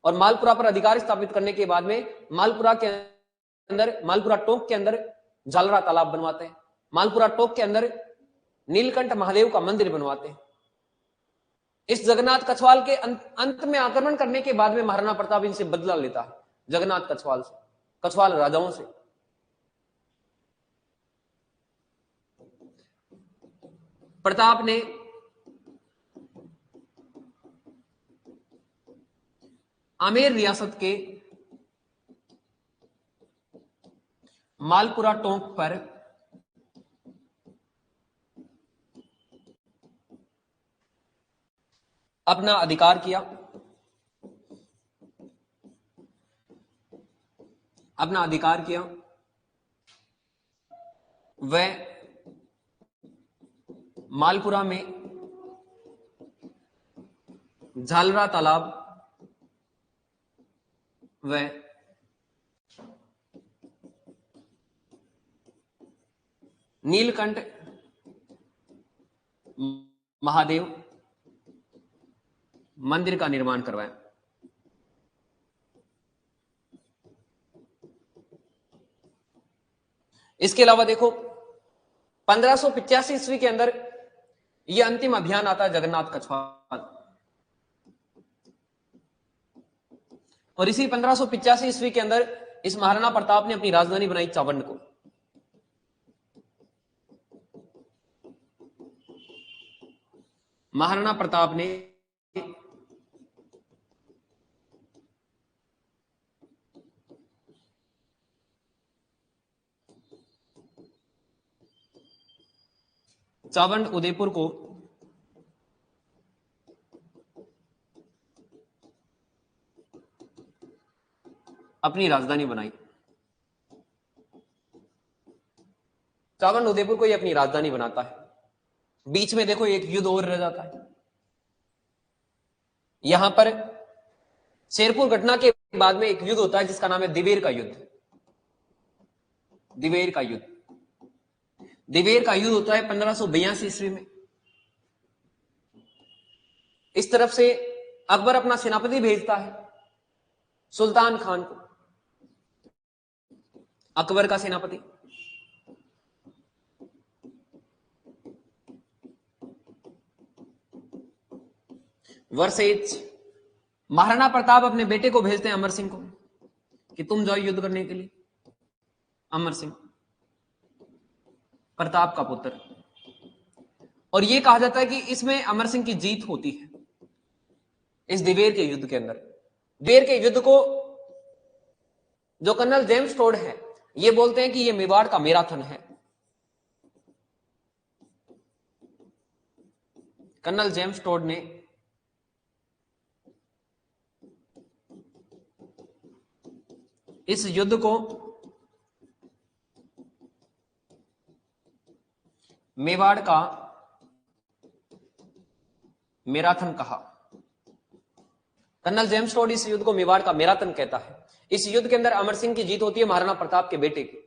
[SPEAKER 1] और मालपुरा पर अधिकार स्थापित करने के बाद में मालपुरा के अंदर, मालपुरा टोंक के अंदर झालरा तालाब बनवाते हैं, मालपुरा टोक के अंदर नीलकंठ महादेव का मंदिर बनवाते हैं। इस जगन्नाथ कछवाल के अंत में आक्रमण करने के बाद में महाराणा प्रताप इनसे बदला लेता है, जगन्नाथ कछवाल से, कछवाल राजाओं से। प्रताप ने आमेर रियासत के मालपुरा टोंक पर अपना अधिकार किया, वह मालपुरा में झालरा तालाब व नीलकंठ महादेव मंदिर का निर्माण करवाया। इसके अलावा देखो 1585 ईस्वी के अंदर यह अंतिम अभियान आता है जगन्नाथ कछवाल, और इसी 1585 ईस्वी के अंदर इस महाराणा प्रताप ने अपनी राजधानी बनाई चावंड को। महाराणा प्रताप ने चावंड उदयपुर को अपनी राजधानी बनाई। चावंड उदयपुर को यह अपनी राजधानी बनाता है। बीच में देखो एक युद्ध और रह जाता है। यहां पर शेरपुर घटना के बाद में एक युद्ध होता है जिसका नाम है दिवेर का युद्ध। दिवेर का युद्ध, दिवेर का युद्ध होता है 1582 ईस्वी में। इस तरफ से अकबर अपना सेनापति भेजता है सुल्तान खान को, अकबर का सेनापति। वर्सेज महाराणा प्रताप अपने बेटे को भेजते हैं अमर सिंह को कि तुम जाओ युद्ध करने के लिए। अमर सिंह प्रताप का पुत्र, और यह कहा जाता है कि इसमें अमर सिंह की जीत होती है इस दिवेर के युद्ध के अंदर। दिवेर के युद्ध को जो कर्नल जेम्स टोड है ये बोलते हैं कि यह मेवाड़ का मैराथन है। कर्नल जेम्स टोड ने इस युद्ध को मेवाड़ का मैराथन कहा। कर्नल जेम्स टोड इस युद्ध को मेवाड़ का मैराथन कहता है। इस युद्ध के अंदर अमर सिंह की जीत होती है महाराणा प्रताप के बेटे की।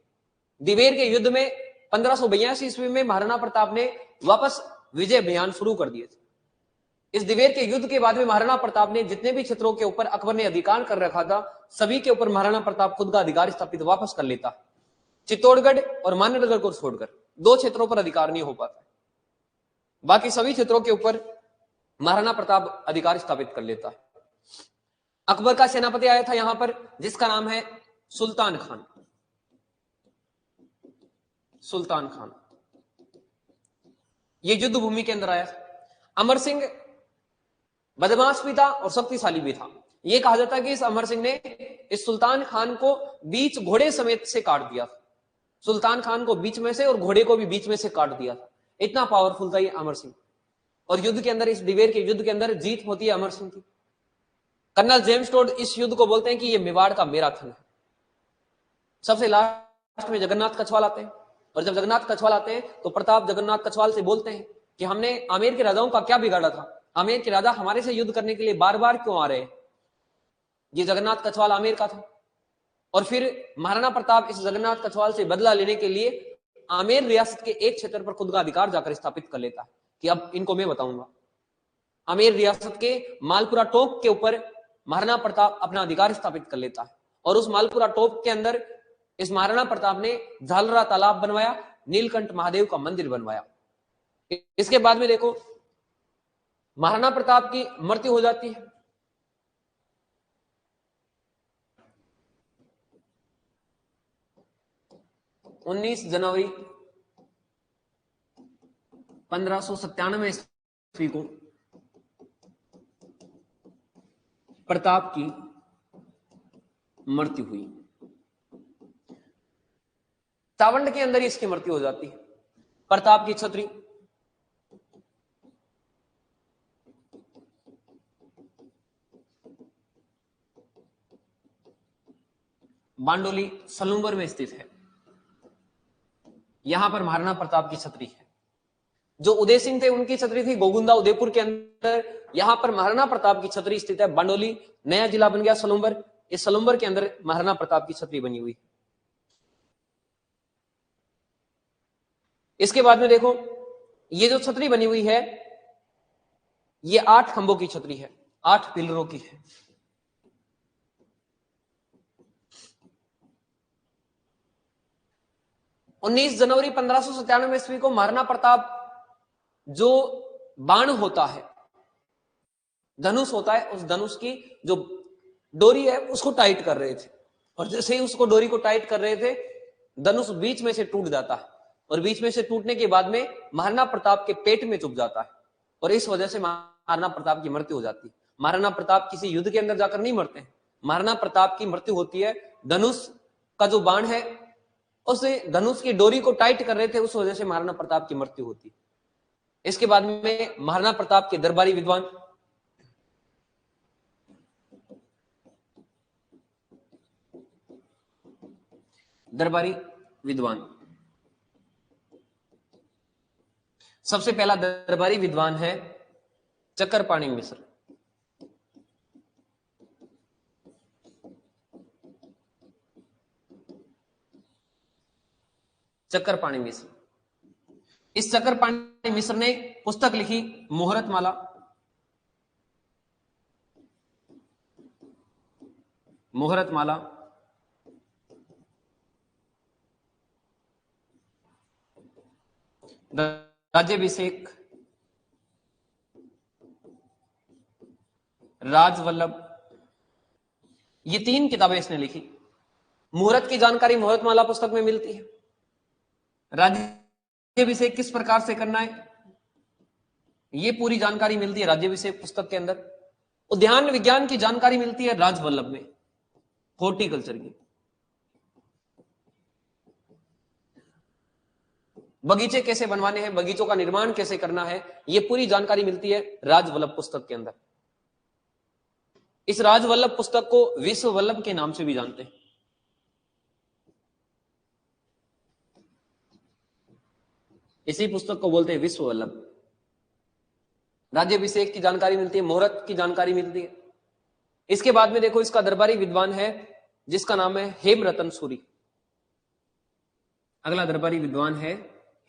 [SPEAKER 1] दिवेर के युद्ध में 1582 ईस्वी में महाराणा प्रताप ने वापस विजय अभियान शुरू कर दिए थे। इस दिवेर के युद्ध के बाद में महाराणा प्रताप ने जितने भी क्षेत्रों के ऊपर अकबर ने अधिकार कर रखा था सभी के ऊपर महाराणा प्रताप खुद का अधिकार स्थापित वापस कर लेता है। चित्तौड़गढ़ और मान्यनगर को छोड़कर 2 क्षेत्रों पर अधिकार नहीं हो पाता, बाकी सभी क्षेत्रों के ऊपर महाराणा प्रताप अधिकार स्थापित कर लेता है। अकबर का सेनापति आया था यहां पर जिसका नाम है सुल्तान खान। सुल्तान खान ये युद्ध भूमि के अंदर आया था। अमर सिंह बदमाश भी था और शक्तिशाली भी था। यह कहा जाता है कि इस अमर सिंह ने इस सुल्तान खान को बीच घोड़े समेत से काट दिया था। सुल्तान खान को बीच में से और घोड़े को भी बीच में से काट दिया था। इतना पावरफुल था ये अमर सिंह। और युद्ध के अंदर, इस दिवेर के युद्ध के अंदर जीत होती है अमर सिंह की। कर्नल जेम्स टोड इस युद्ध को बोलते हैं कि यह मेवाड़ का मैराथन है। सबसे लास्ट में जगन्नाथ कछवाल आते हैं, और जब जगन्नाथ कछवाल आते हैं तो प्रताप जगन्नाथ कछवाल से बोलते हैं कि हमने आमेर के राजाओं का क्या बिगाड़ा था, आमेर के राजा हमारे से युद्ध करने के लिए बार बार क्यों आ रहे हैं। ये जगन्नाथ कछवाल आमेर का था। और फिर महाराणा प्रताप इस जगन्नाथ कछवाल से बदला लेने के लिए आमेर रियासत के एक क्षेत्र पर खुद का अधिकार जाकर स्थापित कर लेता है कि अब इनको मैं बताऊंगा। आमेर रियासत के मालपुरा टोप के ऊपर महाराणा प्रताप अपना अधिकार स्थापित कर लेता है, और उस मालपुरा टोप के अंदर इस महाराणा प्रताप ने झालरा तालाब बनवाया, नीलकंठ महादेव का मंदिर बनवाया। इसके बाद में देखो महाराणा प्रताप की मृत्यु हो जाती है। जनवरी 1597 ईस्वी को प्रताप की मृत्यु हुई। सावंड के अंदर ही इसकी मृत्यु हो जाती है। प्रताप की छत्री बांडोली सलूंबर में स्थित है। यहां पर महाराणा प्रताप की छत्री है। जो उदय सिंह थे उनकी छत्री थी गोगुंदा उदयपुर के अंदर। यहां पर महाराणा प्रताप की छत्री स्थित है। बांडोली नया जिला बन गया सलूंबर। इस सलूंबर के अंदर महाराणा प्रताप की छत्री बनी हुई। इसके बाद में देखो ये जो छतरी बनी हुई है ये 8 खंभों की छतरी है, 8 पिलरों की है। जनवरी 1597 ईस्वी को महाराणा प्रताप जो बाण होता है, धनुष होता है, उस धनुष की जो डोरी है उसको टाइट कर रहे थे, और जैसे ही उसको डोरी को टाइट कर रहे थे धनुष बीच में से टूट जाता है, और बीच में से टूटने के बाद में महाराणा प्रताप के पेट में चुभ जाता है, और इस वजह से महाराणा प्रताप की मृत्यु हो जाती है। महाराणा प्रताप किसी युद्ध के अंदर जाकर नहीं मरते हैं। महाराणा प्रताप की मृत्यु होती है धनुष का जो बाण है उसे धनुष की डोरी को टाइट कर रहे थे, उस वजह से महाराणा प्रताप की मृत्यु होती है। इसके बाद में महाराणा प्रताप के दरबारी विद्वान सबसे पहला दरबारी विद्वान है चक्रपाणि मिश्र। चक्रपाणि मिश्र, इस चक्रपाणि मिश्र ने पुस्तक लिखी मुहूर्तमाला। मुहूर्तमाला राज्याभिषेक, राजवल्लभ, ये 3 किताबें इसने लिखी। मुहूर्त की जानकारी मुहूर्तमाला पुस्तक में मिलती है। राज्याभिषेक किस प्रकार से करना है, ये पूरी जानकारी मिलती है राज्याभिषेक पुस्तक के अंदर। उद्यान विज्ञान की जानकारी मिलती है राजवल्लभ में, हॉर्टिकल्चर की। बगीचे कैसे बनवाने हैं, बगीचों का निर्माण कैसे करना है, यह पूरी जानकारी मिलती है राजवल्लभ पुस्तक के अंदर। इस राजवल्लभ पुस्तक को विश्व वल्लभ के नाम से भी जानते हैं। इसी पुस्तक को बोलते हैं विश्व वल्लभ। राज्याभिषेक की जानकारी मिलती है, मुहूर्त की जानकारी मिलती है। इसके बाद में देखो, इसका दरबारी विद्वान है जिसका नाम है हेमरतन सूरी। अगला दरबारी विद्वान है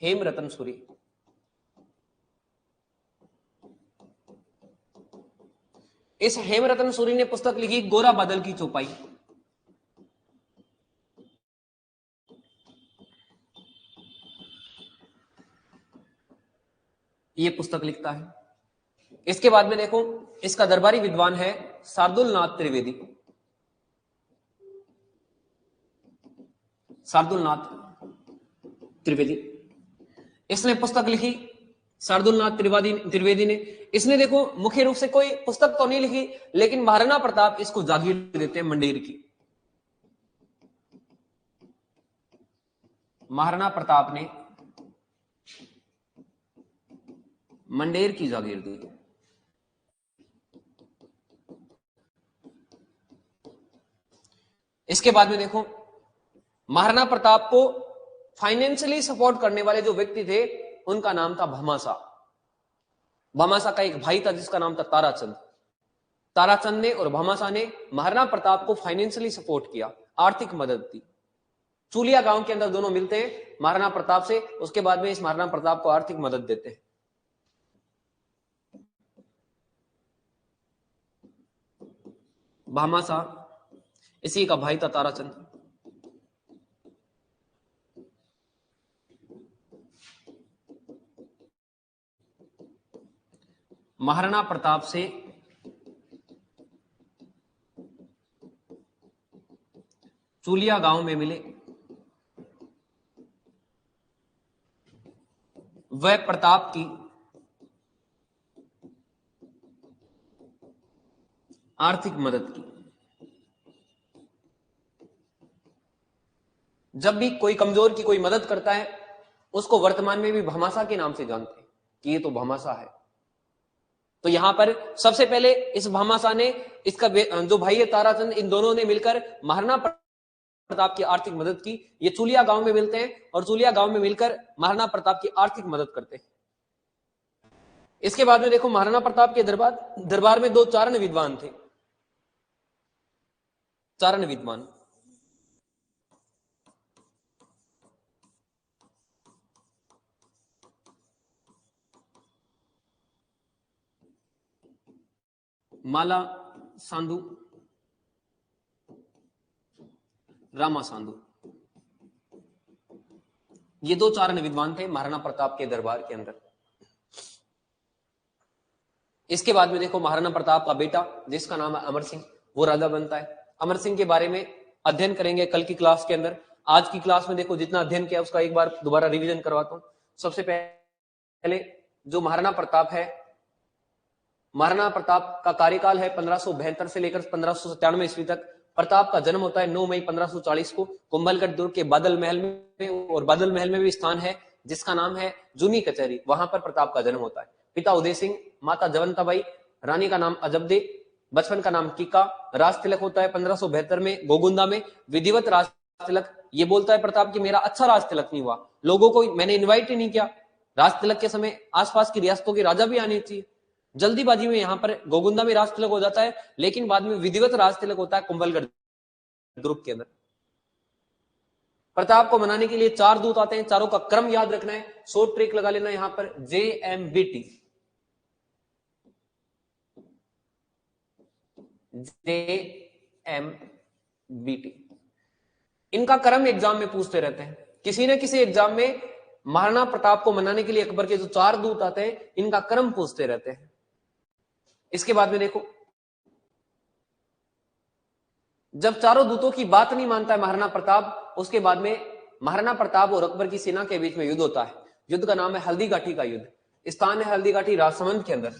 [SPEAKER 1] हेमरतन सूरी। इस हेमरतन सूरी ने पुस्तक लिखी गोरा बादल की चौपाई। ये पुस्तक लिखता है। इसके बाद में देखो, इसका दरबारी विद्वान है शार्दुलनाथ त्रिवेदी। शार्दुलनाथ त्रिवेदी, इसने पुस्तक लिखी। शार्दुलनाथ त्रिवेदी ने, इसने देखो मुख्य रूप से कोई पुस्तक तो नहीं लिखी, लेकिन महाराणा प्रताप इसको जागीर देते हैं मंडेर की। महाराणा प्रताप ने मंडेर की जागीर दी। इसके बाद में देखो, महाराणा प्रताप को फाइनेंशियली सपोर्ट करने वाले जो व्यक्ति थे उनका नाम था भामाशाह। भामाशाह का एक भाई था जिसका नाम था ताराचंद। ताराचंद ने और भामाशाह ने महाराणा प्रताप को फाइनेंशियली सपोर्ट किया, आर्थिक मदद दी। चूलिया गांव के अंदर दोनों मिलते हैं महाराणा प्रताप से, उसके बाद में इस महाराणा प्रताप को आर्थिक मदद देते हैं। भामाशाह इसी का भाई था ताराचंद। महाराणा प्रताप से चूलिया गांव में मिले। वह प्रताप की आर्थिक मदद की। जब भी कोई कमजोर की कोई मदद करता है, उसको वर्तमान में भी भामाशाह के नाम से जानते हैं कि ये तो भामाशाह है। तो यहां पर सबसे पहले इस भामाशाह ने, इसका जो भाई है ताराचंद, इन दोनों ने मिलकर महाराणा प्रताप की आर्थिक मदद की। ये चूलिया गांव में मिलते हैं और चूलिया गांव में मिलकर महाराणा प्रताप की आर्थिक मदद करते हैं। इसके बाद में देखो, महाराणा प्रताप के दरबार में 2 चारण विद्वान थे। चारण विद्वान, माला सांधु, रामा सांधु, ये 2 चारण विद्वान थे महाराणा प्रताप के दरबार के अंदर। इसके बाद में देखो, महाराणा प्रताप का बेटा जिसका नाम है अमर सिंह, वो राजा बनता है। अमर सिंह के बारे में अध्ययन करेंगे कल की क्लास के अंदर। आज की क्लास में देखो, जितना अध्ययन किया उसका एक बार दोबारा रिवीजन करवाता हूं। सबसे पहले जो महाराणा प्रताप है, महाराणा प्रताप का कार्यकाल है 1572 से लेकर 1597 ईस्वी तक। प्रताप का जन्म होता है 9 मई 1540 को कुंभलगढ़ दुर्ग के बादल महल में, और बादल महल में भी स्थान है जिसका नाम है जूनी कचहरी, वहां पर प्रताप का जन्म होता है। पिता उदय सिंह, माता जवंताबाई, रानी का नाम अजबदे, बचपन का नाम कीका। राज तिलक होता है 1572 में गोगुंदा में, विधिवत राज तिलक। ये बोलता है प्रताप कि मेरा अच्छा राज तिलक नहीं हुआ, लोगों को मैंने इन्वाइट ही नहीं किया, राज तिलक के समय आसपास की रियासतों के राजा भी आने चाहिए। जल्दीबाजी में यहाँ पर गोगुंदा में राज तिलक हो जाता है, लेकिन बाद में विधिवत राज तिलक होता है कुंभलगढ़ ग्रुप के अंदर। प्रताप को मनाने के लिए 4 दूत आते हैं, चारों का क्रम याद रखना है, शॉर्ट ट्रिक लगा लेना यहां पर JMBT, JMBT। इनका क्रम एग्जाम में पूछते रहते हैं। किसी न किसी एग्जाम में महाराणा प्रताप को मनाने के लिए अकबर के जो 4 दूत आते हैं, इनका क्रम पूछते रहते हैं। इसके बाद में देखो, जब चारों दूतों की बात नहीं मानता है महाराणा प्रताप, उसके बाद में महाराणा प्रताप और अकबर की सेना के बीच में युद्ध होता है। युद्ध का नाम है हल्दी घाटी का युद्ध। स्थान है हल्दी घाटी राजसमंद के अंदर।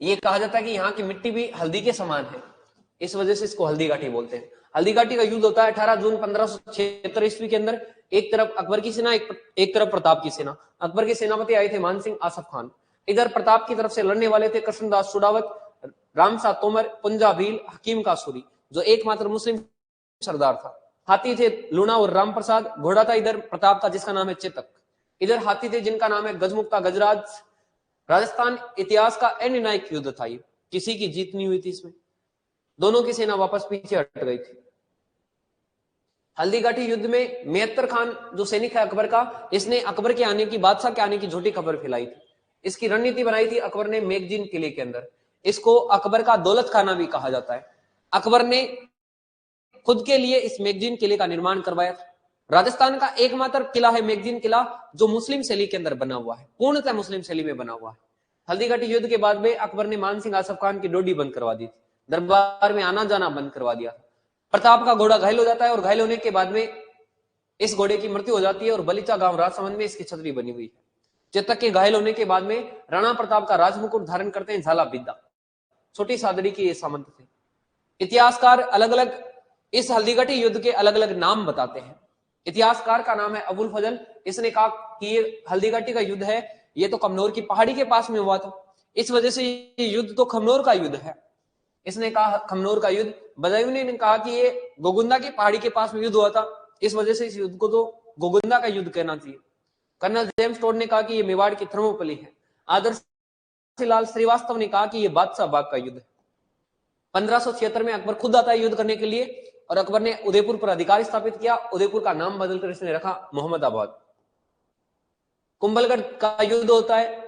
[SPEAKER 1] ये कहा जाता है कि यहां की मिट्टी भी हल्दी के समान है, इस वजह से इसको हल्दी घाटी बोलते हैं। हल्दी घाटी का युद्ध होता है 18 जून 1576 ईस्वी के अंदर। एक तरफ अकबर की सेना, एक तरफ प्रताप की सेना। अकबर के सेनापति आए थे मान सिंह आसफ खान। इधर प्रताप की तरफ से लड़ने वाले थे कृष्णदास सुडावत, रामशाह तोमर, पुंजा भील, हकीम कासूरी, जो एकमात्र मुस्लिम सरदार था। हाथी थे लूणा और राम प्रसाद। घोड़ा था इधर प्रताप का, जिसका नाम है चेतक। इधर हाथी थे जिनका नाम है गजमुक्ता गजराज। राजस्थान इतिहास का अनिर्णायक युद्ध था ये, किसी की जीत नहीं हुई थी इसमें। दोनों की सेना वापस पीछे हट गई थी। हल्दी घाटी युद्ध में मेहत्तर खान जो सैनिक है अकबर का, इसने अकबर के आने की, बादशाह के आने की झूठी खबर फैलाई थी। इसकी रणनीति बनाई थी अकबर ने मैगजीन किले के अंदर। इसको अकबर का दौलत खाना भी कहा जाता है। अकबर ने खुद के लिए इस मैगजीन किले का निर्माण करवाया था। राजस्थान का एकमात्र किला है मैगजीन किला, जो मुस्लिम शैली के अंदर बना हुआ है, पूर्णतः मुस्लिम शैली में बना हुआ है। हल्दी घाटी युद्ध के बाद में अकबर ने मान सिंह आसफ खान की डोडी बंद करवा दी थी, दरबार में आना जाना बंद करवा दिया। प्रताप का घोड़ा घायल हो जाता है और घायल होने के बाद में इस घोड़े की मृत्यु हो जाती है और बलीचा गांव राजसमंद में इसकी छतरी बनी हुई है। चेतक के घायल होने के बाद में राणा प्रताप का राजमुकुट धारण करते हैं झाला बिद्दा, छोटी सादड़ी के ये सामंत थे। इतिहासकार अलग अलग इस हल्दी घाटी युद्ध के अलग अलग नाम बताते हैं। इतिहासकार का नाम है अबुल फजल। इसने कहा कि ये हल्दी घाटी का युद्ध है, ये तो कमनौर की पहाड़ी के पास में हुआ था, इस वजह से ये युद्ध तो खमनौर का युद्ध है। इसने कहा खमनौर का युद्ध। बदायूं ने कहा कि ये गोगुंदा की पहाड़ी के पास में युद्ध हुआ था, इस वजह से इस युद्ध को तो गोगुंदा का युद्ध कहना चाहिए। कर्नल जेम्स टोड ने कहा कि ये मेवाड़ की थर्मोपली है। आदर्श लाल श्रीवास्तव ने कहा कि ये बादशाह बाग का युद्ध है। 1576 में अकबर खुद आता है युद्ध करने के लिए और अकबर ने उदयपुर पर अधिकार स्थापित किया। उदयपुर का नाम बदलकर इसने रखा मोहम्मदाबाद। कुंभलगढ़ का युद्ध होता है।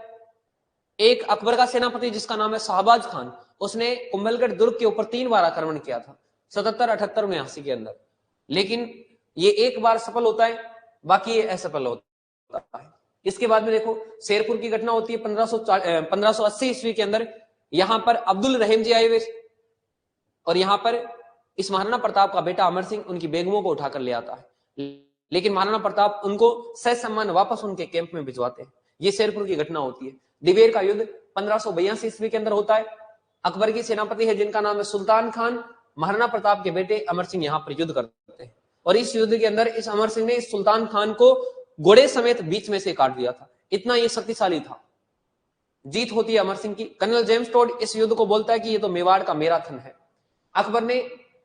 [SPEAKER 1] एक अकबर का सेनापति जिसका नाम है शाहबाज खान, उसने कुंभलगढ़ दुर्ग के ऊपर 3 बार आक्रमण किया था, 77, 78, 79 के अंदर। लेकिन ये एक बार सफल होता है, बाकी ये असफल होता है। इसके बाद में देखो शेरपुर की घटना होती है 1580 ईस्वी के अंदर। यहां पर अब्दुल रहीम जी आए हुए और यहां पर इस महाराणा प्रताप का बेटा अमर सिंह उनकी बेगमों को उठाकर ले आता है, लेकिन महाराणा प्रताप उनको ससम्मान वापस उनके कैंप में भिजवाते हैं। ये शेरपुर की घटना होती है। दिवेर का युद्ध 1582 ईस्वी के अंदर होता है। अकबर की सेनापति है जिनका नाम है सुल्तान खान। महाराणा प्रताप के बेटे अमर सिंह यहां पर युद्ध करते हैं और इस युद्ध के अंदर इस अमर सिंह ने इस सुल्तान खान को घोड़े समेत बीच में से काट दिया था। इतना ये शक्तिशाली था। जीत होती है अमर सिंह की। कर्नल जेम्स टोड इस युद्ध को बोलता है कि ये तो मेवाड़ का मैराथन है। अकबर ने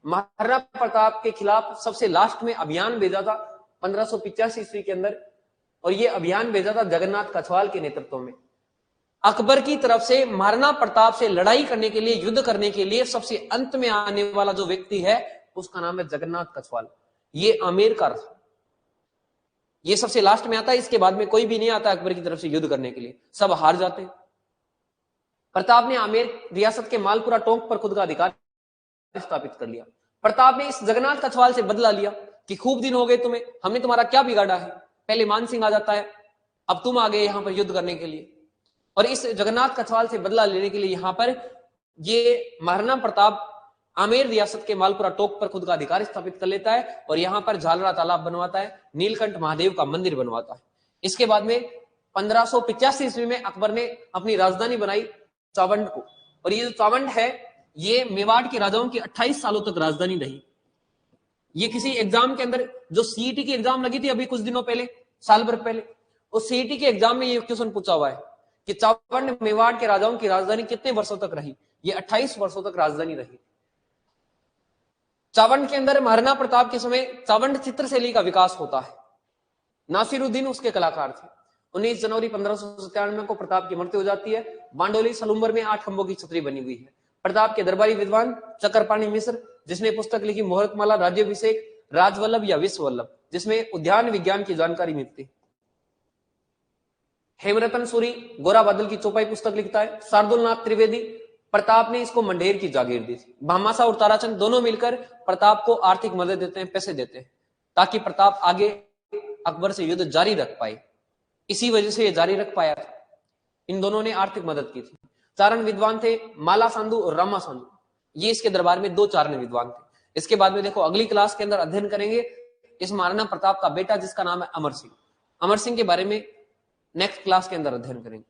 [SPEAKER 1] महाराणा प्रताप के खिलाफ सबसे लास्ट में अभियान भेजा था 1585 ईस्वी के अंदर, और ये अभियान भेजा था जगन्नाथ कछवाल के नेतृत्व में। अकबर की तरफ से महाराणा प्रताप से लड़ाई करने के लिए, युद्ध करने के लिए सबसे अंत में आने वाला जो व्यक्ति है उसका नाम है जगन्नाथ कछवाल। ये आमेर का था, ये सबसे लास्ट में आता है। इसके बाद में कोई भी नहीं आता अकबर की तरफ से युद्ध करने के लिए, सब हार जाते हैं। प्रताप ने आमेर रियासत के मालपुरा टोंक पर खुद का अधिकार स्थापित कर लिया। प्रताप ने इस जगन्नाथ कछवाल से बदला लिया कि खूब दिन हो गए तुम्हें, हमने तुम्हारा क्या बिगाड़ा है। पहले मान सिंह आ जाता है, अब तुम आ गए यहां पर युद्ध करने के लिए। और इस जगन्नाथ कछवाल से बदला लेने के लिए यहां पर ये महाराणा प्रताप आमेर रियासत के मालपुरा टोक पर खुद का अधिकार स्थापित कर लेता है और यहां पर झालरा तालाब बनवाता है, नीलकंठ महादेव का मंदिर बनवाता है। इसके बाद में 1585 ईस्वी में अकबर ने अपनी राजधानी बनाई चावंड को, और ये जो चावंड है ये मेवाड़ के राजाओं की 28 सालों तक राजधानी रही। ये किसी एग्जाम के अंदर, जो सीईटी की एग्जाम लगी थी अभी कुछ दिनों पहले, साल भर पहले, उस सीईटी के एग्जाम में ये क्वेश्चन पूछा हुआ है कि चावंड मेवाड़ के राजाओं की राजधानी कितने वर्षों तक रही। ये 28 वर्षों तक राजधानी रही। चावंड के अंदर महाराणा प्रताप के समय चावंड चित्रशैली का विकास होता है। नासिरुद्दीन उसके कलाकार थे। 19 जनवरी 1597 को प्रताप की मृत्यु हो जाती है। बांडोली सलूम्बर में 8 खंभों की छतरी बनी हुई है। प्रताप के दरबारी विद्वान चक्रपाणी मिश्र, जिसने पुस्तक लिखी मुहूर्तमाला राज्याभिषेक राजवल्लभ या विश्ववल्लभ, जिसमें उद्यान विज्ञान की जानकारी मिलती। हेमरतन सूरी गोरा बादल की चौपाई पुस्तक लिखता है। शार्दुलनाथ त्रिवेदी, प्रताप ने इसको मंडेर की जागीर दी थी। भामाशाह और ताराचंद दोनों मिलकर प्रताप को आर्थिक मदद देते हैं, पैसे देते हैं, ताकि प्रताप आगे अकबर से युद्ध जारी रख पाए। इसी वजह से ये जारी रख पाया था। इन दोनों ने आर्थिक मदद की थी। चारण विद्वान थे माला सांधु और रामा सांधु, ये इसके दरबार में 2 चारण विद्वान थे। इसके बाद में देखो अगली क्लास के अंदर अध्ययन करेंगे इस महाराणा प्रताप का बेटा जिसका नाम है अमर सिंह। अमर सिंह के बारे में नेक्स्ट क्लास के अंदर अध्ययन करेंगे।